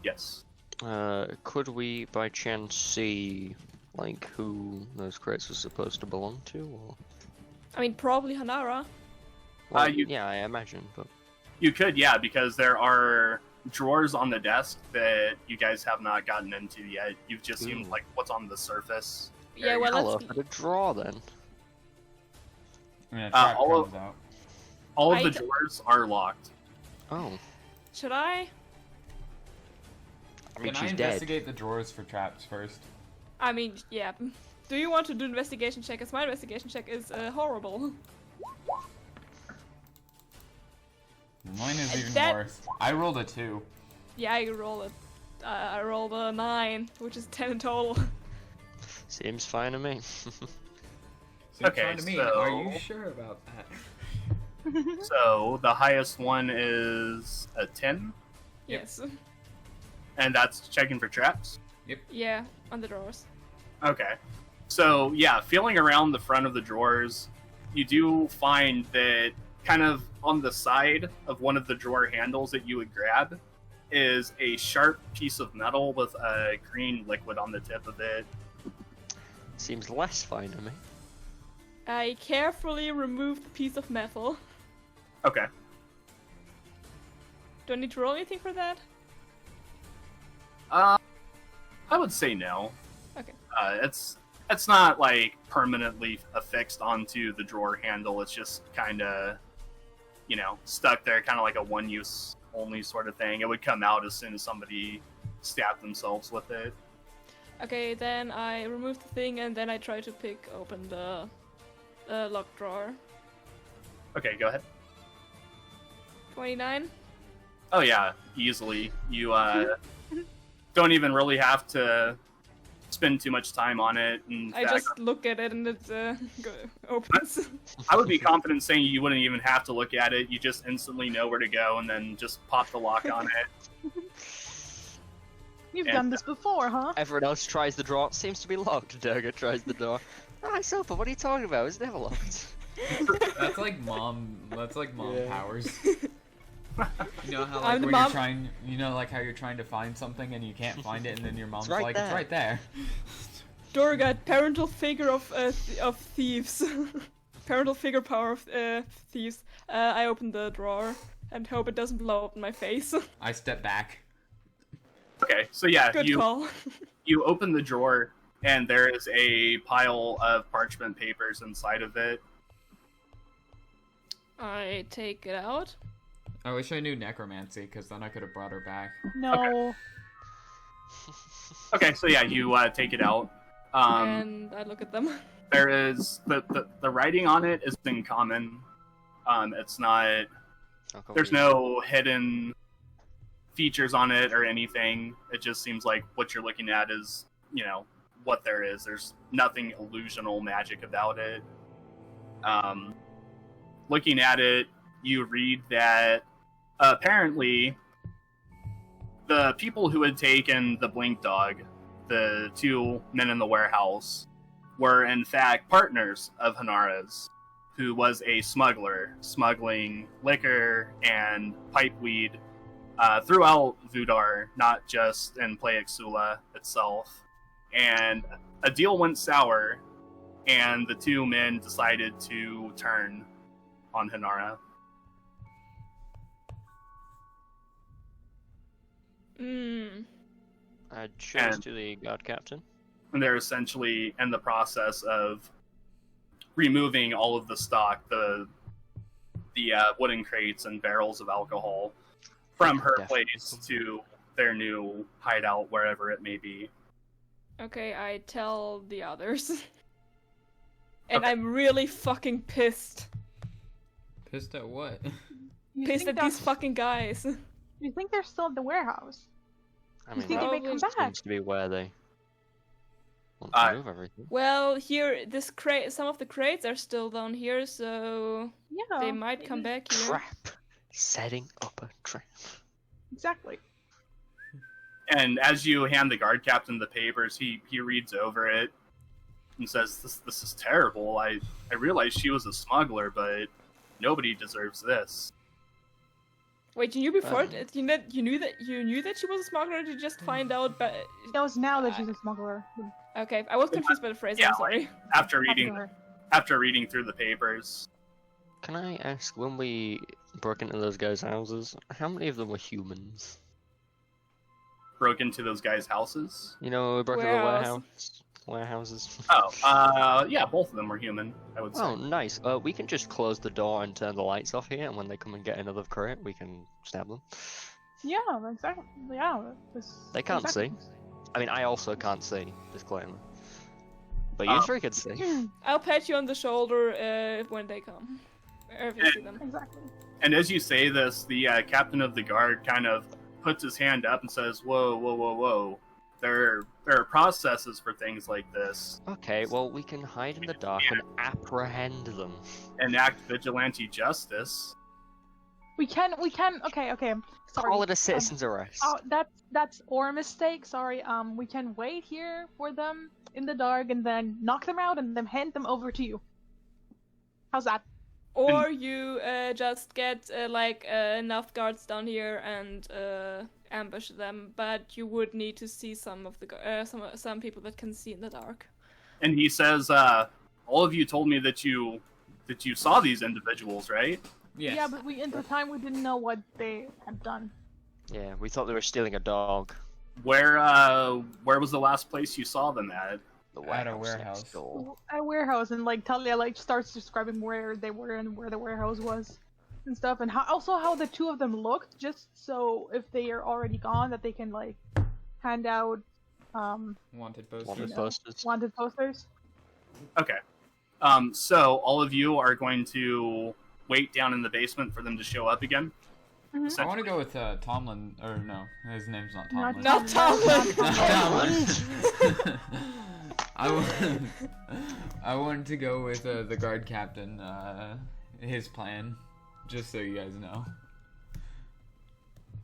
Yes. Could we by chance see, like, who those crates were supposed to belong to? Or... I mean, probably Hanara. Well, you- yeah, I imagine, but... You could, yeah, because there are drawers on the desk that you guys have not gotten into yet. You've just seen, Ooh. like, what's on the surface. Yeah, well, Hello, let's. for the draw then. I mean, a trap all comes out. All of I the d- drawers are locked. Oh, Should I? I mean, Can I she's dead. investigate the drawers for traps first? I mean, yeah. Do you want to do investigation check? As my investigation check is horrible. Mine is even That- worse. I rolled a 2. Yeah, I rolled a 9, which is 10 in total. Seems fine to me. Seems Okay, fine to me. so- Are you sure about that? So the highest one is a 10, Yep. Yes. and that's checking for traps. Yeah, on the drawers. Okay. So, yeah, feeling around the front of the drawers, you do find that kind of on the side of one of the drawer handles that you would grab is a sharp piece of metal with a green liquid on the tip of it. Seems less fine to me. I carefully remove the piece of metal. Okay. Do I need to roll anything for that? I would say no. Okay. It's not like permanently affixed onto the drawer handle. It's just kind of, stuck there, kind of like a one-use only sort of thing. It would come out as soon as somebody stabbed themselves with it. Okay, then I remove the thing and then I try to pick open the locked drawer. Okay, go ahead. 29. Oh yeah, easily. You don't even really have to spend too much time on it. In I fact, just look at it and it opens. I would be confident saying you wouldn't even have to look at it. You just instantly know where to go and then just pop the lock on it. You've And- done this before, huh? Everyone else tries the draw. It seems to be locked. Durga tries the door. Ah, Sopa, what are you talking about? It's never locked. That's like mom. That's like mom Yeah. powers. You know how I'm like the when mom- you're trying, like how you're trying to find something and you can't find it, and then your mom's right like, there. "It's right there." Door got parental figure of thieves. Parental figure power of thieves. I open the drawer and hope it doesn't blow up in my face. I step back. Okay, so yeah, Good call. you open the drawer, and there is a pile of parchment papers inside of it. I take it out. I wish I knew necromancy, because then I could have brought her back. No. Okay, so yeah, you take it out. And I look at them. There is the writing on it is in common. It's not. There's no hidden features on it or anything. It just seems like what you're looking at is, you know, what there is. There's nothing illusional magic about it. Looking at it, you read that apparently the people who had taken the Blink Dog, the two men in the warehouse, were in fact partners of Hanara's, who was a smuggler, smuggling liquor and pipeweed throughout Vudar, not just in Playaxula itself. And a deal went sour, and the two men decided to turn on Hanara. I chose to the guard captain. And they're essentially in the process of removing all of the stock, the wooden crates and barrels of alcohol from her place to their new hideout, wherever it may be. Okay, I tell the others. And I'm really fucking pissed. Pissed at what? Pissed at these fucking guys. You think they're still at the warehouse? I You mean, think they may probably come back? seems to be where they want to move everything. Well, here, some of the crates are still down here, so Yeah. they might come back here. Trap. Setting up a trap. Exactly. And as you hand the guard captain the papers, he reads over it and says, "This is terrible. I realized she was a smuggler, but nobody deserves this." Wait, you knew before? You knew that she was a smuggler, or did you just find out? But It was now that she's a smuggler. okay, I was confused by the phrase. Yeah, I'm sorry. After Happened to reading her. through the papers, Can I ask, when we broke into those guys' houses, how many of them were humans? broke into those guys' houses. You know, we broke into the Warehouse. warehouses. Oh, yeah, both of them were human, I would say. Oh, nice. We can just close the door and turn the lights off here, and when they come and get another crate, we can stab them. Yeah, exactly. Yeah. They can't see. I mean, I also can't see, disclaimer. But you three can see. I'll pat you on the shoulder when they come. Or if you see them. Exactly. And as you say this, the captain of the guard kind of puts his hand up and says, "Whoa, whoa, whoa, whoa. There are processes for things like this. Okay, well, we can hide in the dark and apprehend them. Enact vigilante justice." We can, okay, sorry. Call it a citizen's arrest. Oh, that's our mistake, sorry. We can wait here for them in the dark and then knock them out and then hand them over to you. How's that? Or you just get enough guards down here and ambush them, but you would need to see some of the some people that can see in the dark. And he says, all of you told me that you saw these individuals, right? Yes. Yeah, but at the time we didn't know what they had done. Yeah, we thought they were stealing a dog. Where was the last place you saw them at? The At a next warehouse. door. At a warehouse, and Talia starts describing where they were and where the warehouse was and stuff, and how the two of them looked, just so if they are already gone that they can hand out Wanted posters. Wanted posters. wanted posters. Okay. So all of you are going to wait down in the basement for them to show up again? Mhm. I want to go with Tomlin, or no, his name's not Not Tomlin. Not Tomlin! Not Tomlin! I wanted to go with the guard captain, his plan, just so you guys know.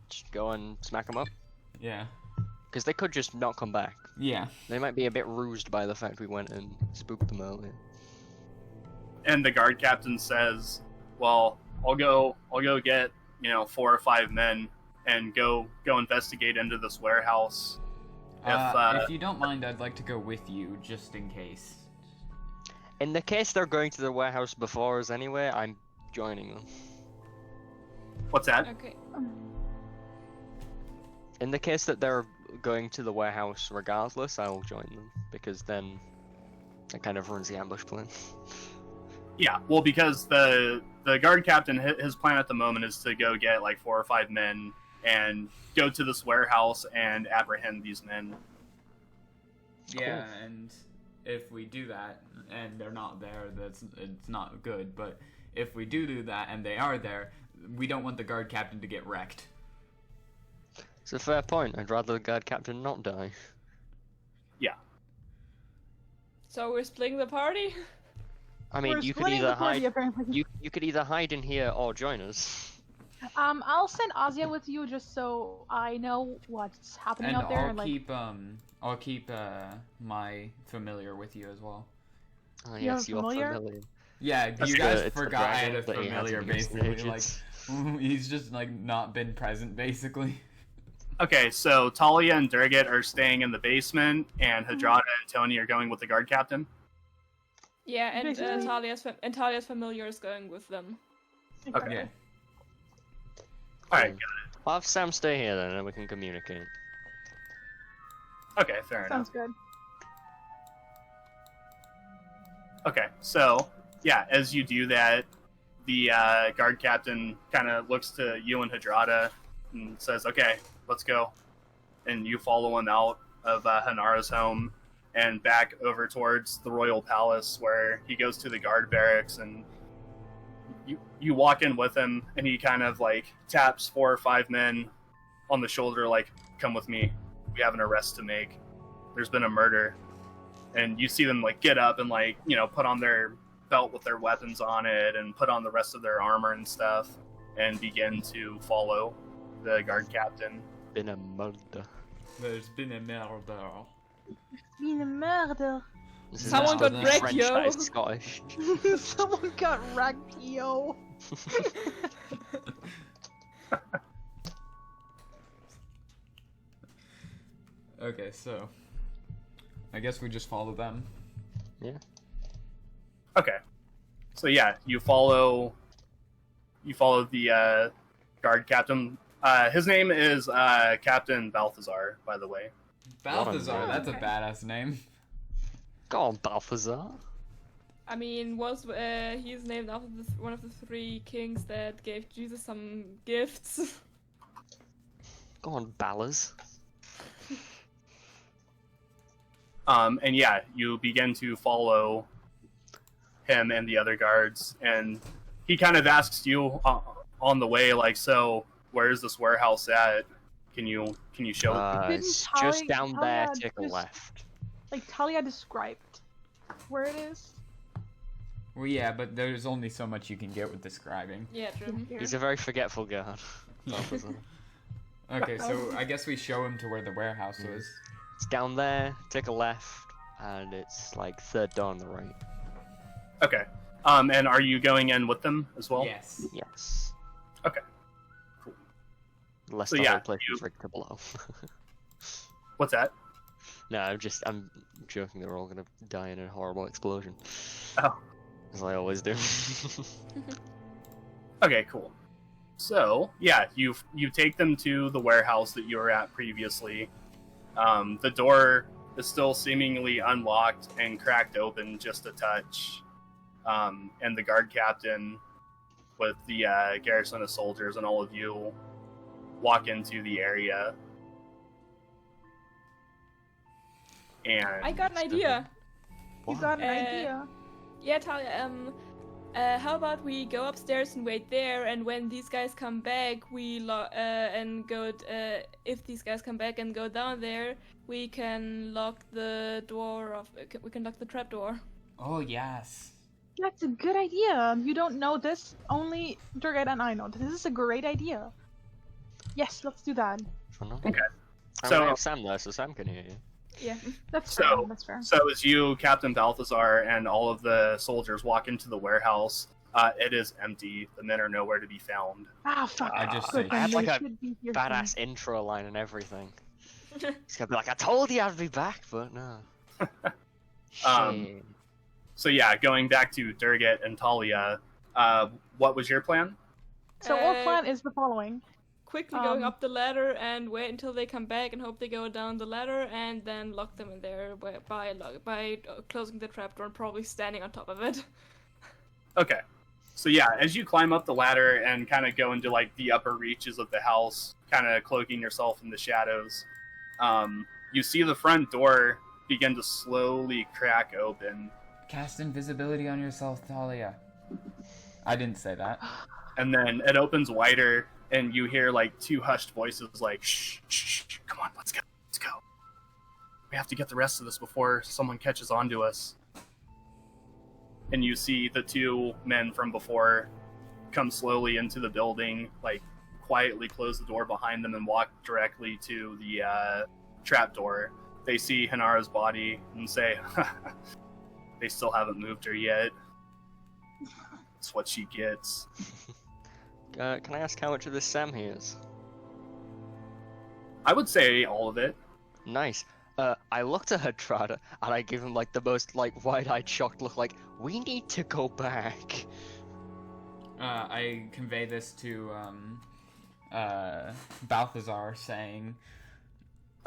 Just go and smack them up. Yeah. Because they could just not come back. Yeah. They might be a bit rused by the fact we went and spooked them earlier. And the guard captain says, "Well, I'll go get 4 or 5 men and go investigate into this warehouse. If you don't mind, I'd like to go with you, just in case. In the case they're going to the warehouse before us anyway, I'm joining them. What's that? Okay. In the case that they're going to the warehouse regardless, I'll join them, because then that kind of ruins the ambush plan. Yeah, well, because the guard captain, his plan at the moment is to go get like 4 or 5 men and go to this warehouse and apprehend these men. Yeah, and if we do that and they're not there, it's not good. But if we do that and they are there, we don't want the guard captain to get wrecked. It's a fair point. I'd rather the guard captain not die. Yeah. So we're splitting the party? I mean, We're you could splitting either the party, hide. apparently. You could either hide in here or join us. I'll send Ozia with you just so I know what's happening And out there. I'll keep my familiar with you as well. Oh You have yes, a you're familiar? familiar. Yeah, That's you the- guys it's the forgot I had a dragon that he has familiar, against the basically. Like, agents. he's just like not been present, basically. Okay, so Talia and Durgit are staying in the basement, and Hadrada and Tony are going with the guard captain. Yeah, and Basically- Talia's familiar is going with them. Okay. Yeah. All right. I'll have Sam stay here then, and we can communicate. Okay, fair enough. Sounds good. Okay, so yeah, as you do that, the guard captain kind of looks to you and Hadrada and says, "Okay, let's go." And you follow him out of Hanara's home and back over towards the royal palace, where he goes to the guard barracks, and you walk in with him, and he kind of like taps 4 or 5 men on the shoulder, like, "Come with me. We have an arrest to make. There's been a murder." And you see them like get up and like, put on their belt with their weapons on it and put on the rest of their armor and stuff and begin to follow the guard captain. Been a murder. There's been a murder. Being a murder. This is Someone not got the wrecked, French yo. that is Scottish. Someone got wrecked, yo. Okay, so I guess we just follow them. Yeah. Okay. So yeah, you follow the guard captain. His name is Captain Balthazar, by the way. Balthazar, name. that's a Okay. badass name. Go on, Balthazar. I mean, he's named after one of the 3 kings that gave Jesus some gifts. Go on, Ballers. And yeah, you begin to follow him and the other guards, and he kind of asks you on the way, like, "So, where is this warehouse at? Can you show it?" It's Didn't just down there, Talia take a just- left. Like Talia described where it is. Well, yeah, but there's only so much you can get with describing. Yeah, true. He's a very forgetful guard. Balthazar. Okay, so I guess we show him to where the warehouse is. It's down there, take a left, and it's like 3rd door on the right. Okay. And are you going in with them as well? Yes. Yes. Okay. Cool. Unless So the yeah, whole place you- is rigged to blow. What's that? No, I'm joking. They're all gonna die in a horrible explosion. Oh. As I always do. Okay, cool. So, yeah, you take them to the warehouse that you were at previously. The door is still seemingly unlocked and cracked open just a touch. And the guard captain with the garrison of soldiers and all of you walk into the area. And I got an idea. You What? got an idea. Yeah, Talia, how about we go upstairs and wait there, and when these guys come back, if these guys come back and go down there, we can lock the trap door. Oh, yes. That's a good idea. You don't know this. Only Durgate and I know. This is a great idea. Yes, let's do that. Okay. I So- have Sam there, so Sam can hear you. Yeah. That's So- fair. That's fair. So as you, Captain Balthazar, and all of the soldiers walk into the warehouse, it is empty. The men are nowhere to be found. Ah, fuck. I just Good, say I had then like they a should be here Badass intro line and everything. He's gonna be like, I told you I'd be back, but no. Shame. So yeah, going back to Durgat and Talia, what was your plan? So our plan is the following. Quickly going up the ladder and wait until they come back and hope they go down the ladder and then lock them in there by closing the trapdoor and probably standing on top of it. Okay. So yeah, as you climb up the ladder and kind of go into like the upper reaches of the house, kind of cloaking yourself in the shadows, you see the front door begin to slowly crack open. Cast invisibility on yourself, Talia. I didn't say that. And then it opens wider, and you hear like two hushed voices like, shh, shh, shh, come on, let's go, let's go. We have to get the rest of this before someone catches on to us. And you see the two men from before come slowly into the building, like quietly close the door behind them and walk directly to the trapdoor. They see Hinara's body and say, they still haven't moved her yet. That's what she gets. Can I ask how much of this Sam he is? I would say all of it. Nice. I looked at Hadrada and I give him like the most like wide-eyed shocked look, like, we need to go back. I convey this to Balthazar, saying,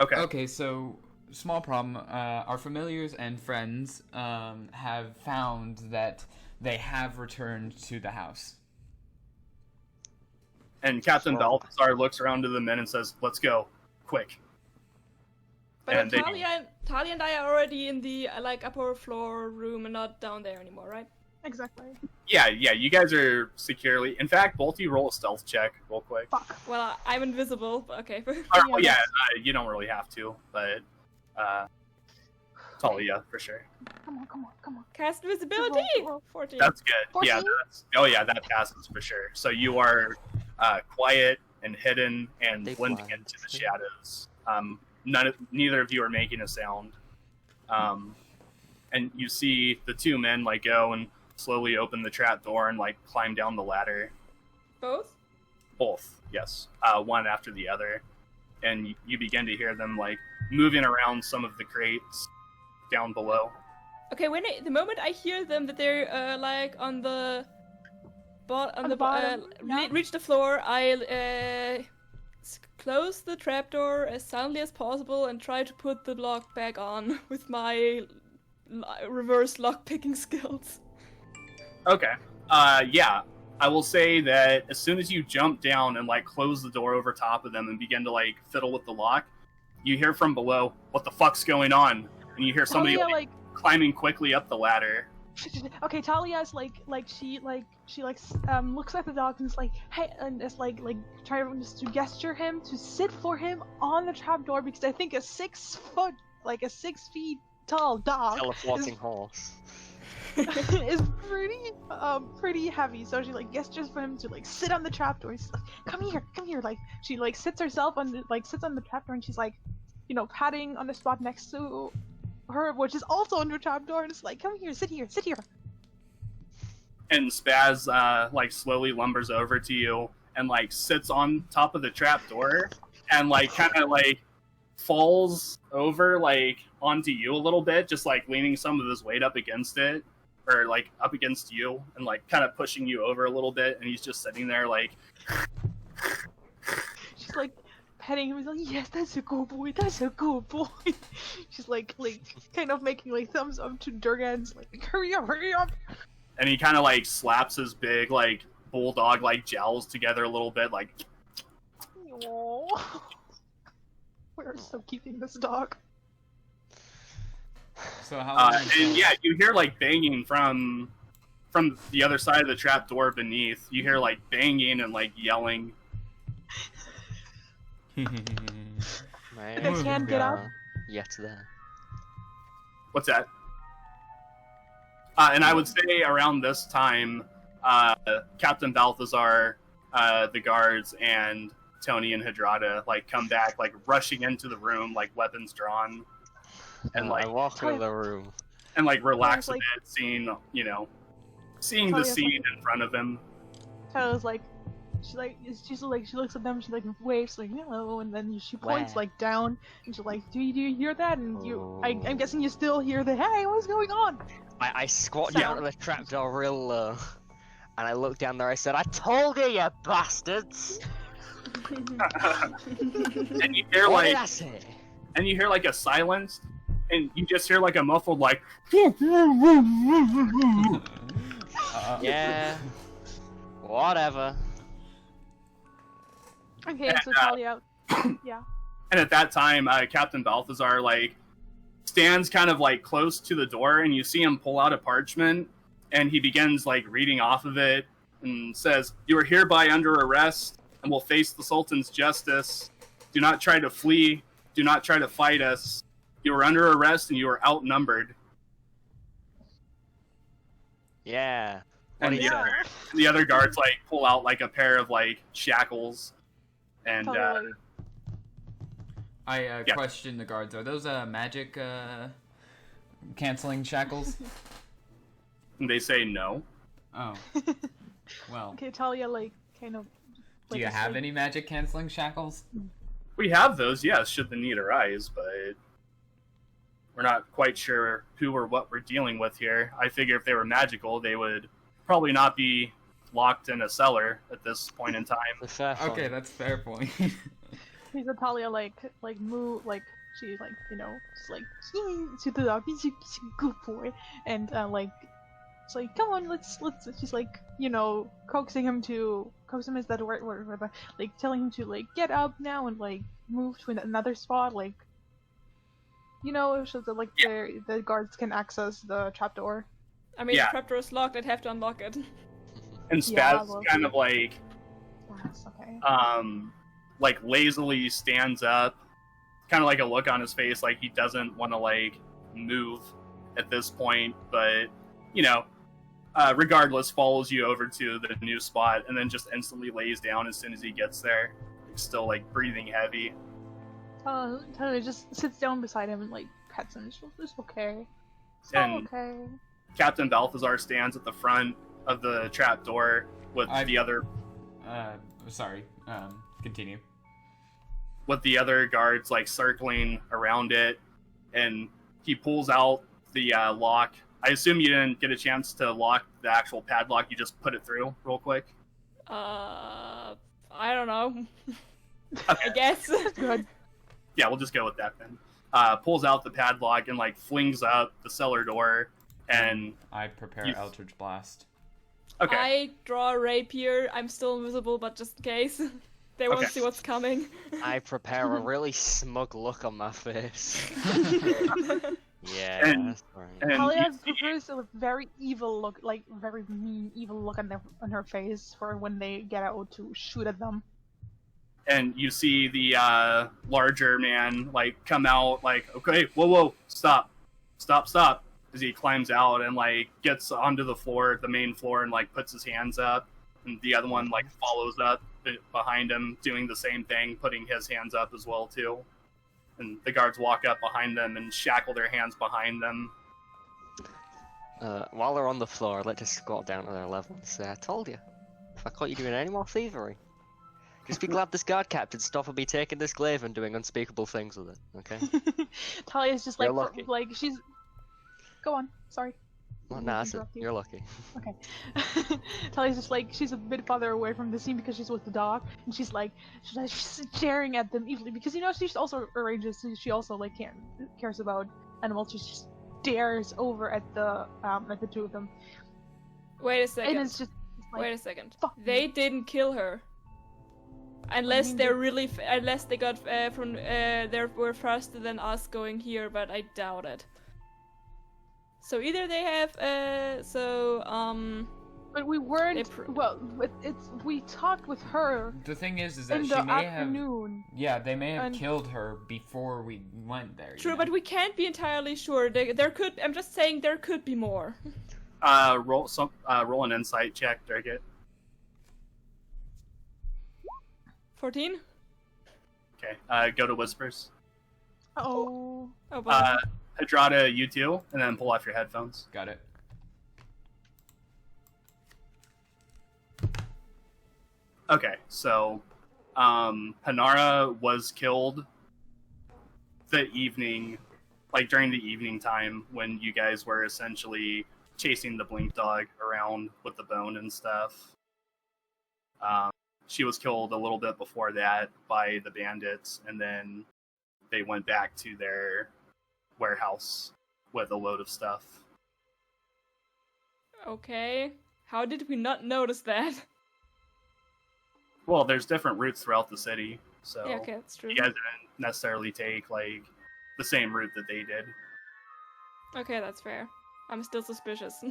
Okay, so small problem. Our familiars and friends have found that they have returned to the house. And Captain Balthazar looks around to the men and says, let's go, quick. But And Talia and I are already in the like upper floor room and not down there anymore, right? Exactly. Yeah, you guys are securely. In fact, both of you roll a stealth check real quick. Fuck. Well, I'm invisible, but okay. You don't really have to, but Talia for sure. Come on. Cast invisibility! Roll. 14. That's good. 14? Yeah, that passes for sure. So you are quiet and hidden and They blending blind. into the shadows. Neither of you are making a sound. And you see the two men like go and slowly open the trap door and like climb down the ladder. Both? Both, yes. One after the other. And you begin to hear them like moving around some of the crates down below. Okay, the moment I hear them that they're like on the bottom, yeah. reach the floor, I close the trapdoor as soundly as possible and try to put the lock back on with my reverse lock picking skills. Okay. Yeah. I will say that as soon as you jump down and like close the door over top of them and begin to like fiddle with the lock, you hear from below, "What the fuck's going on?" And you hear somebody Talia, climbing quickly up the ladder. Okay, Talia's she looks at the dog and is like, hey, and it's like trying to gesture him to sit for him on the trapdoor because I think a 6 feet tall dog Teleporting horse. is pretty heavy. So she like gestures for him to like sit on the trapdoor. She's like, come here. Like she like sits herself on the trapdoor and she's like, patting on the spot next to her, which is also under trapdoor, and it's like, come here, sit here. And Spaz like slowly lumbers over to you and like sits on top of the trapdoor and like kind of like falls over like onto you a little bit, just like leaning some of his weight up against it, or like up against you and like kind of pushing you over a little bit, and he's just sitting there like she's like petting him. He's like, yes, that's a good boy. She's like kind of making like thumbs up to Durgan's like, hurry up. And he kind of like slaps his big like bulldog like jowls together a little bit, like. Aww. We're still keeping this dog. So how? And yeah, you hear like banging from the other side of the trap door beneath. You hear like banging and like yelling. They can't get up. Yet there. What's that? And I would say around this time, Captain Balthazar, the guards, and Tony and Hadrada like come back, like rushing into the room, like weapons drawn, and like I walk into the room and like relax a like, bit, seeing the scene in front of him. Tyler's like, she looks at them, she like waves like hello, and then she points like down, and she's like, do you hear that? And I'm guessing you still hear the hey, what's going on? I squat down to the trapdoor real low, and I look down there. I said, "I told you, you bastards." And you hear What like, did I say? and you hear like a silence, and you just hear like a muffled like. Yeah. Whatever. Okay, so Talia, yeah. And at that time, Captain Balthazar like stands kind of like close to the door, and you see him pull out a parchment, and he begins like reading off of it, and says, "You are hereby under arrest, and will face the Sultan's justice. Do not try to flee. Do not try to fight us. You are under arrest, and you are outnumbered." Yeah. And the other guards like pull out like a pair of like shackles, and Totally. I Yeah. question the guards. Are those magic canceling shackles? and they say no. Oh. Well. Okay, Talia like kind of. Do you have any magic canceling shackles? We have those, yes, should the need arise, but we're not quite sure who or what we're dealing with here. I figure if they were magical, they would probably not be locked in a cellar at this point in time. The fair point. Okay, that's fair point. He's a Talia like move like she like just like to the good boy, and like it's like come on let's she's like coaxing him is that the right word, but like telling him to like get up now and like move to another spot, like so that like the guards can access the trapdoor. I mean, Yeah. the trapdoor is locked. I'd have to unlock it. And Spaz Yeah, well- kind of like Yes, okay. like lazily stands up, kind of like a look on his face like he doesn't want to like move at this point, but regardless follows you over to the new spot and then just instantly lays down as soon as he gets there, still like breathing heavy. Talia just sits down beside him and like pets him. It's okay. It's all And- okay. Captain Balthazar stands at the front of the trap door with the other Sorry. Continue. guards like circling around it, and he pulls out the lock. I assume you didn't get a chance to lock the actual padlock. You just put it through real quick. I don't know. Okay. I guess. Good. Yeah, we'll just go with that then. Pulls out the padlock and like flings up the cellar door, and I prepare Eldritch Blast. okay. I draw a rapier. I'm still invisible, but just in case. They won't Okay. see what's coming. I prepare a really smug look on my face. Yeah, And- that's right. and Talia you see- prefers a very evil look, like very mean, evil look on her face for when they get out to shoot at them. and you see the larger man like come out like, okay, whoa, stop, as he climbs out and like gets onto the floor, the main floor, and like puts his hands up, and the other one like follows up behind him doing the same thing, putting his hands up as well too. And the guards walk up behind them and shackle their hands behind them. While they're on the floor, I'd like to squat down to their level and say, I told you. If I caught you doing any more thievery, just be glad this guard captain stopped me taking this glaive and doing unspeakable things with it, okay? Talia's just like You're lucky. like she's. Go on. Sorry. Well, nah, that's it. Interrupt you. You're lucky. Okay. Talia's just like she's a bit farther away from the scene because she's with the dog, and she's staring at them evilly because she's also arranges. She also like cares about animals. She just stares over at the two of them, Wait a second. and it's just like, Wait a second. fuck They you. didn't kill her. Unless mean, they're really, unless they got from, they were faster than us going here, but I doubt it. So either they have, But we weren't. They pr- We talked with her The thing is that in she the may have. afternoon. Yeah, they may have And- killed her before we went there. true, but we can't be entirely sure. There could, I'm just saying there could be more. Roll an insight check, Darkit. 14? Okay, go to Whispers. Oh. Oh, wow. Hadrada, you too, and then pull off your headphones. Got it. Okay, so Hanara was killed the evening, like during the evening time when you guys were essentially chasing the blink dog around with the bone and stuff. She was killed a little bit before that by the bandits, and then they went back to their warehouse with a load of stuff. Okay. How did we not notice that? Well, there's different routes throughout the city, so Yeah, okay, that's true. you guys didn't necessarily take like the same route that they did. Okay, that's fair. I'm still suspicious.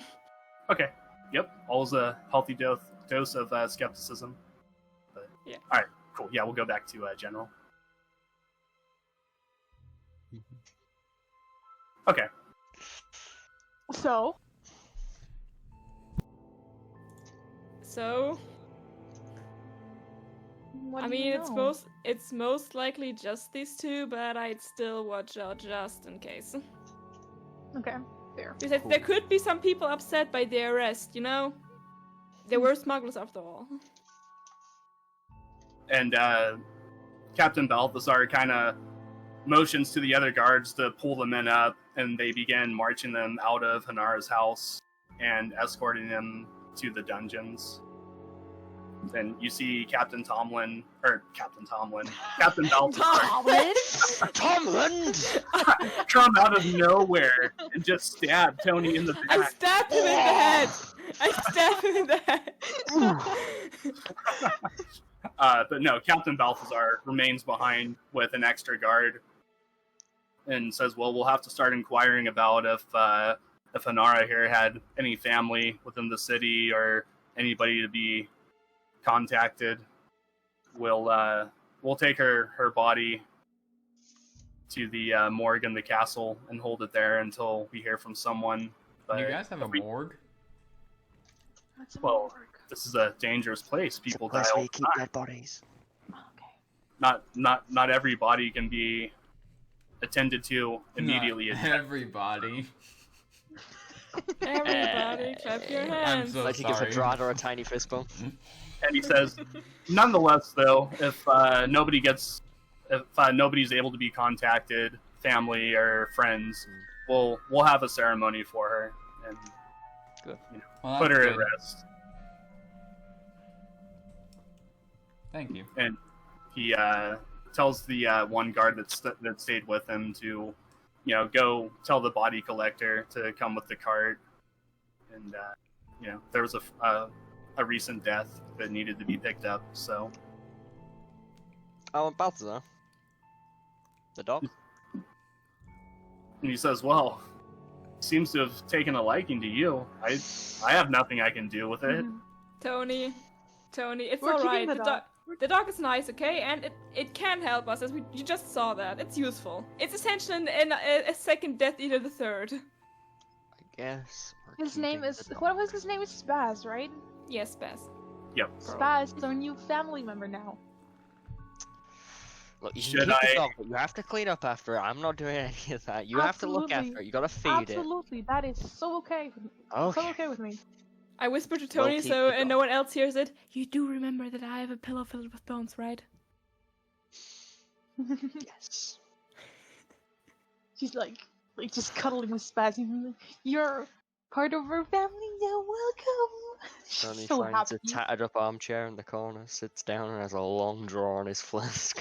Okay. Yep. Always a healthy dose of skepticism. But, Yeah. All right. Cool. Yeah, we'll go back to general. Okay. So, So, what I do you mean, know? it's most likely just these two, but I'd still watch out just in case. Okay, fair. Because there could be some people upset by their arrest, you know? They were smugglers after all. And Captain Balthazar kind of motions to the other guards to pull the men up, and they begin marching them out of Hanara's house and escorting them to the dungeons. Then you see Captain Balthazar Tomlin! come out of nowhere and just stab Tony in the I back. stabbed him in the head! I stabbed him in the head! But no, Captain Balthazar remains behind with an extra guard and says, well, we'll have to start inquiring about if Hanara here had any family within the city or anybody to be contacted. We'll take her body to the morgue in the castle and hold it there until we hear from someone. But You guys have a morgue? That's a Well, morgue. this is a dangerous place. It's a People die place all where you the keep time. dead bodies. Okay. Not every body can be attended to immediately. Not everybody. Everybody, clap your I'm hands! so Like he gives a sorry. Drada a tiny fist bump. And he says, nonetheless, though, if nobody's able to be contacted, family or friends, we'll have a ceremony for her and Well, put that's her at good. rest. Thank you. And he tells the one guard that stayed with him to, go tell the body collector to come with the cart. And there was a recent death that needed to be picked up. So Oh, and Balthazar. The dog? and he says, "Well, seems to have taken a liking to you. I have nothing I can do with it." Mhm. Tony, it's We're alright. keeping the dog. The dog is nice, okay? And it can help us, as you just saw that. It's useful. It's essentially a second Death Eater the Third. I guess. we're His name keeping is. the dog. What was his name? Is Spaz, right? Yes, Bess. Yep. Spaz is our new family member now. Look, you Should can keep I- the dog, but you have to clean up after it. I'm not doing any of that. You have to look Absolutely. after it. You gotta feed it. Absolutely, that is so okay. So Okay. okay with me. I whispered to We'll Tony keep so the dog. no one else hears it. You do remember that I have a pillow filled with bones, right? Yes. She's like just cuddling with Spaz. You're part of our family now. Welcome. She's Tony so finds happy. a tattered up armchair in the corner, sits down, and has a long draw on his flask.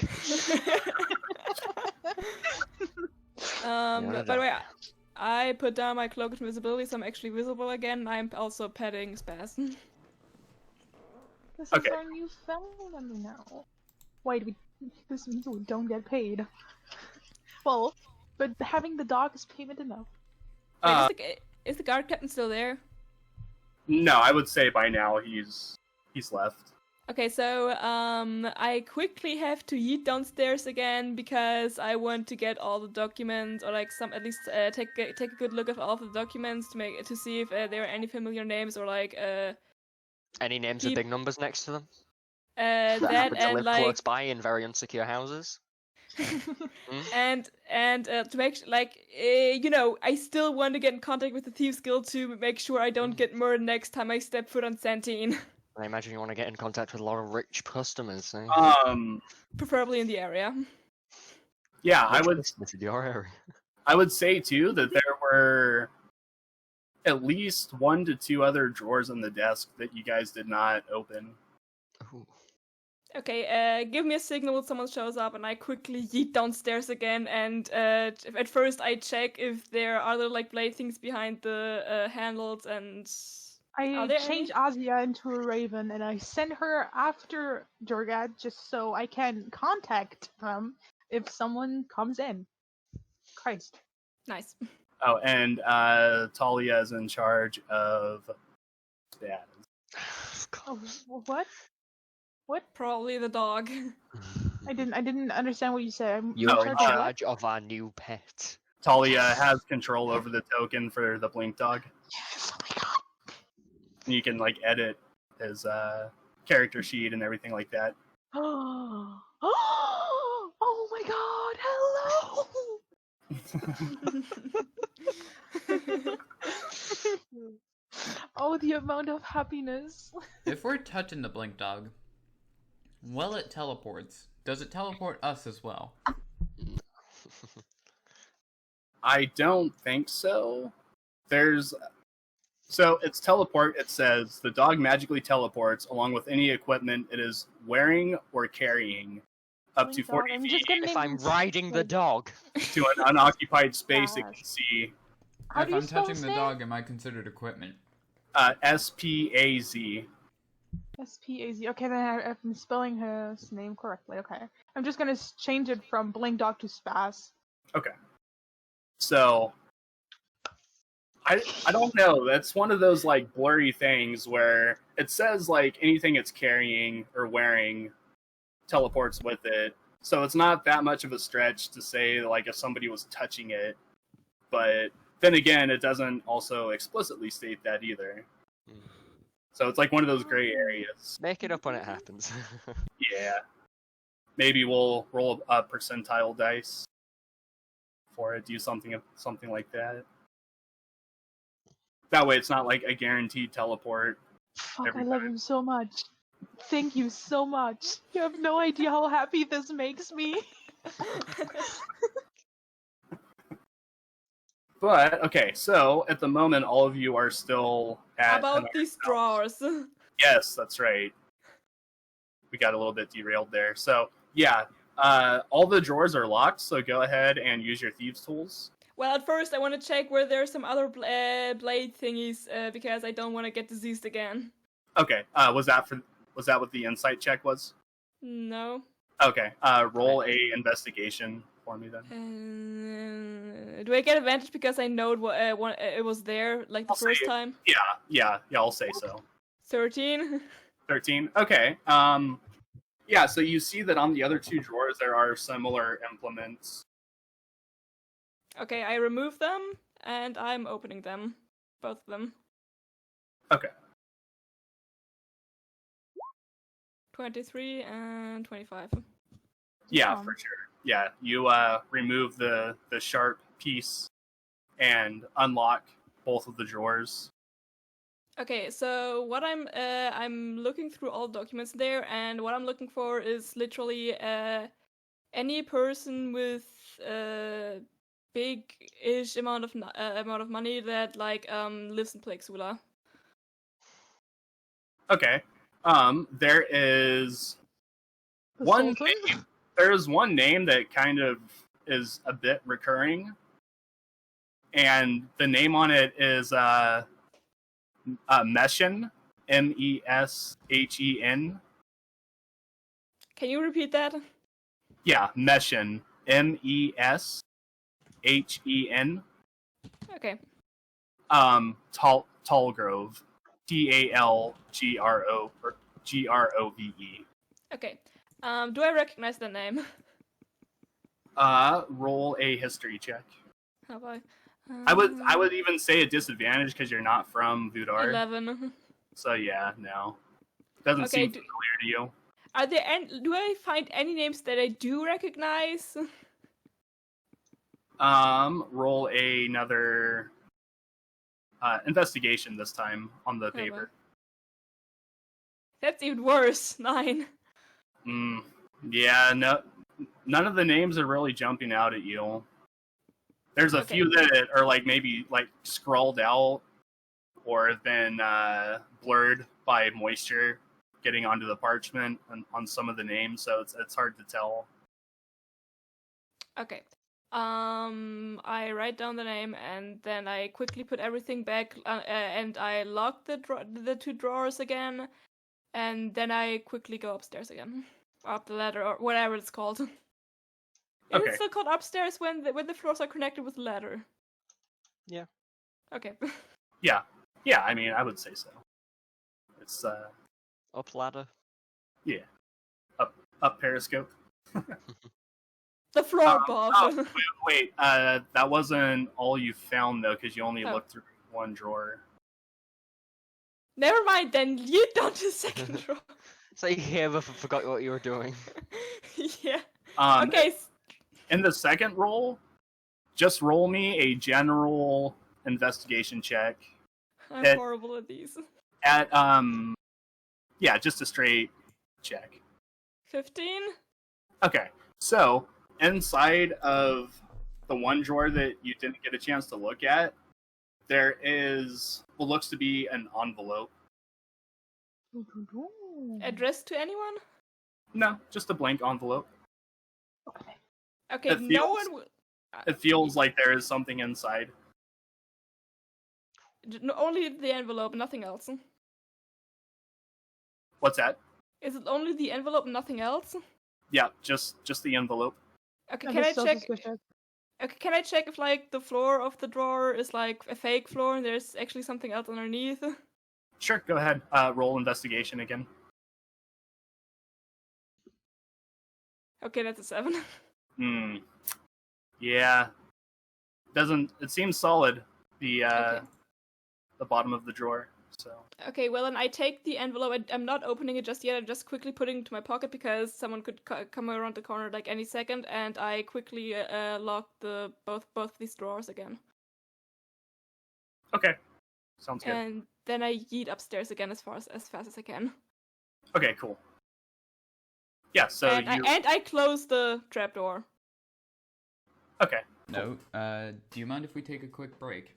By Yeah, the way, I put down my cloak of invisibility, so I'm actually visible again. I'm also petting Spaz. This Okay. is our new family member now. Wait, this means we don't get paid. Well, but having the dog is payment enough. Wait, is the guard captain still there? No, I would say by now he's left. Okay, so I quickly have to yeet downstairs again because I want to get all the documents, or like at least take a good look at all of the documents to see if there are any familiar names or like Any names with big numbers next to them? that Happen to and live like close by in very insecure houses? and to make I still want to get in contact with the Thieves Guild to make sure I don't get murdered next time I step foot on Santine. I imagine you want to get in contact with a lot of rich customers, eh? Preferably in the area. Yeah, Rich customers in your area. I would say too that there were at least 1 to 2 other drawers on the desk that you guys did not open. Ooh. Okay, give me a signal when someone shows up, and I quickly yeet downstairs again. And at first, I check if there are other like blade things behind the handles. And are I there change any? Azia into a raven and I send her after Durgat just so I can contact them if someone comes in. Christ. Nice. Oh, and Talia is in charge of that. Oh, what? What? Probably the dog. I didn't understand what you said. I'm You in are in charge of what? charge of our new pet. Talia has control over the token for the Blink Dog. Yes, oh my god. And you can like edit his character sheet and everything like that. Oh, oh my god, hello! Oh, the amount of happiness. If we're touching the blink dog, well, it teleports. Does it teleport us as well? I don't think so. So it's teleport. It says the dog magically teleports along with any equipment it is wearing or carrying up to Blink dog, 40 I'm feet just gonna If name I'm him riding the Spade. dog. to an unoccupied space it can Yes. see. How If do you I'm spell touching his the name? dog, am I considered equipment? SPAZ. Spaz. Okay, then I'm spelling his name correctly. Okay, I'm just gonna change it from Blink Dog to Spaz. Okay. So I don't know. That's one of those like blurry things where it says like anything it's carrying or wearing teleports with it. So it's not that much of a stretch to say like if somebody was touching it. But then again, it doesn't also explicitly state that either. So it's like one of those gray areas. Make it up when it happens. Yeah. Maybe we'll roll a percentile dice for it, do something like that. That way it's not like a guaranteed teleport. Fuck, Every I love him so much. Thank you so much. You have no idea how happy this makes me. But, okay, so at the moment all of you are still at... About these drawers. Yes, that's right. We got a little bit derailed there. So, yeah, all the drawers are locked, so go ahead and use your thieves' tools. Well, at first I want to check where there's some other blade thingies because I don't want to get diseased again. Okay, was that what the insight check was? No. Okay, roll a investigation for me then. Do I get advantage because I know it was there like the I'll first say- time? Yeah, I'll say so. 13. 13. Okay. Yeah, so you see that on the other 2 drawers there are similar implements. Okay, I remove them and I'm opening them, both of them. Okay. 23 and 25. Yeah, for sure. Yeah, you remove the sharp piece and unlock both of the drawers. Okay, so what I'm looking through all documents there, and what I'm looking for is literally any person with big-ish amount of money that like lives in Plexula. Okay. There is The one Sultan? name, there's one name that kind of is a bit recurring, and the name on it is Meshen, Meshen. Can you repeat that? Yeah, Meshen, Meshen. Okay. Tallgrove, Talgrove. Okay. Do I recognize the name? Roll a history check. Have I? I would even say a disadvantage because you're not from Vudar. 11. So yeah, no, doesn't Okay, seem familiar to you. Are there do I find any names that I do recognize? Roll another investigation this time on the Okay. paper. That's even worse. 9. Yeah, no, none of the names are really jumping out at you. There's a Okay. few that are like maybe like scrawled out or have been blurred by moisture getting onto the parchment on some of the names, so it's hard to tell. Okay. I write down the name and then I quickly put everything back, and I lock the 2 drawers again, and then I quickly go upstairs again, up the ladder or whatever it's called. Is Okay. it still called upstairs when the floors are connected with the ladder? Yeah. Okay. Yeah, I mean, I would say so. It's Up ladder. yeah, up Periscope. The floor above. Wait, that wasn't all you found though, because you only Oh. looked through one drawer. Never mind, then you down to the second drawer. It's like you ever forgot what you were doing. Yeah. Um, Okay. In the second roll, just roll me a general investigation check I'm It- horrible at these. at yeah, just a straight check. 15? Okay, so inside of the one drawer that you didn't get a chance to look at, there is what looks to be an envelope. Addressed to anyone? No, just a blank envelope. Okay. Okay, It no feels- one will. It feels like there is something inside. Only the envelope, nothing else. What's that? Is it only the envelope, nothing else? Yeah, just the envelope. Okay, That can I is so check? suspicious. Okay, can I check if like the floor of the drawer is like a fake floor and there's actually something else underneath? Sure, go ahead. Roll investigation again. Okay, that's a 7. Hmm. Yeah. It seems solid. The Okay. the bottom of the drawer. So Okay, well then I take the envelope. I'm not opening it just yet. I'm just quickly putting it into my pocket because someone could come around the corner like any second, and I quickly lock the both these drawers again. okay, sounds good. And then I yeet upstairs again as fast as I can. Okay, cool. Yeah. So and I close the trapdoor. okay. No. Do you mind if we take a quick break?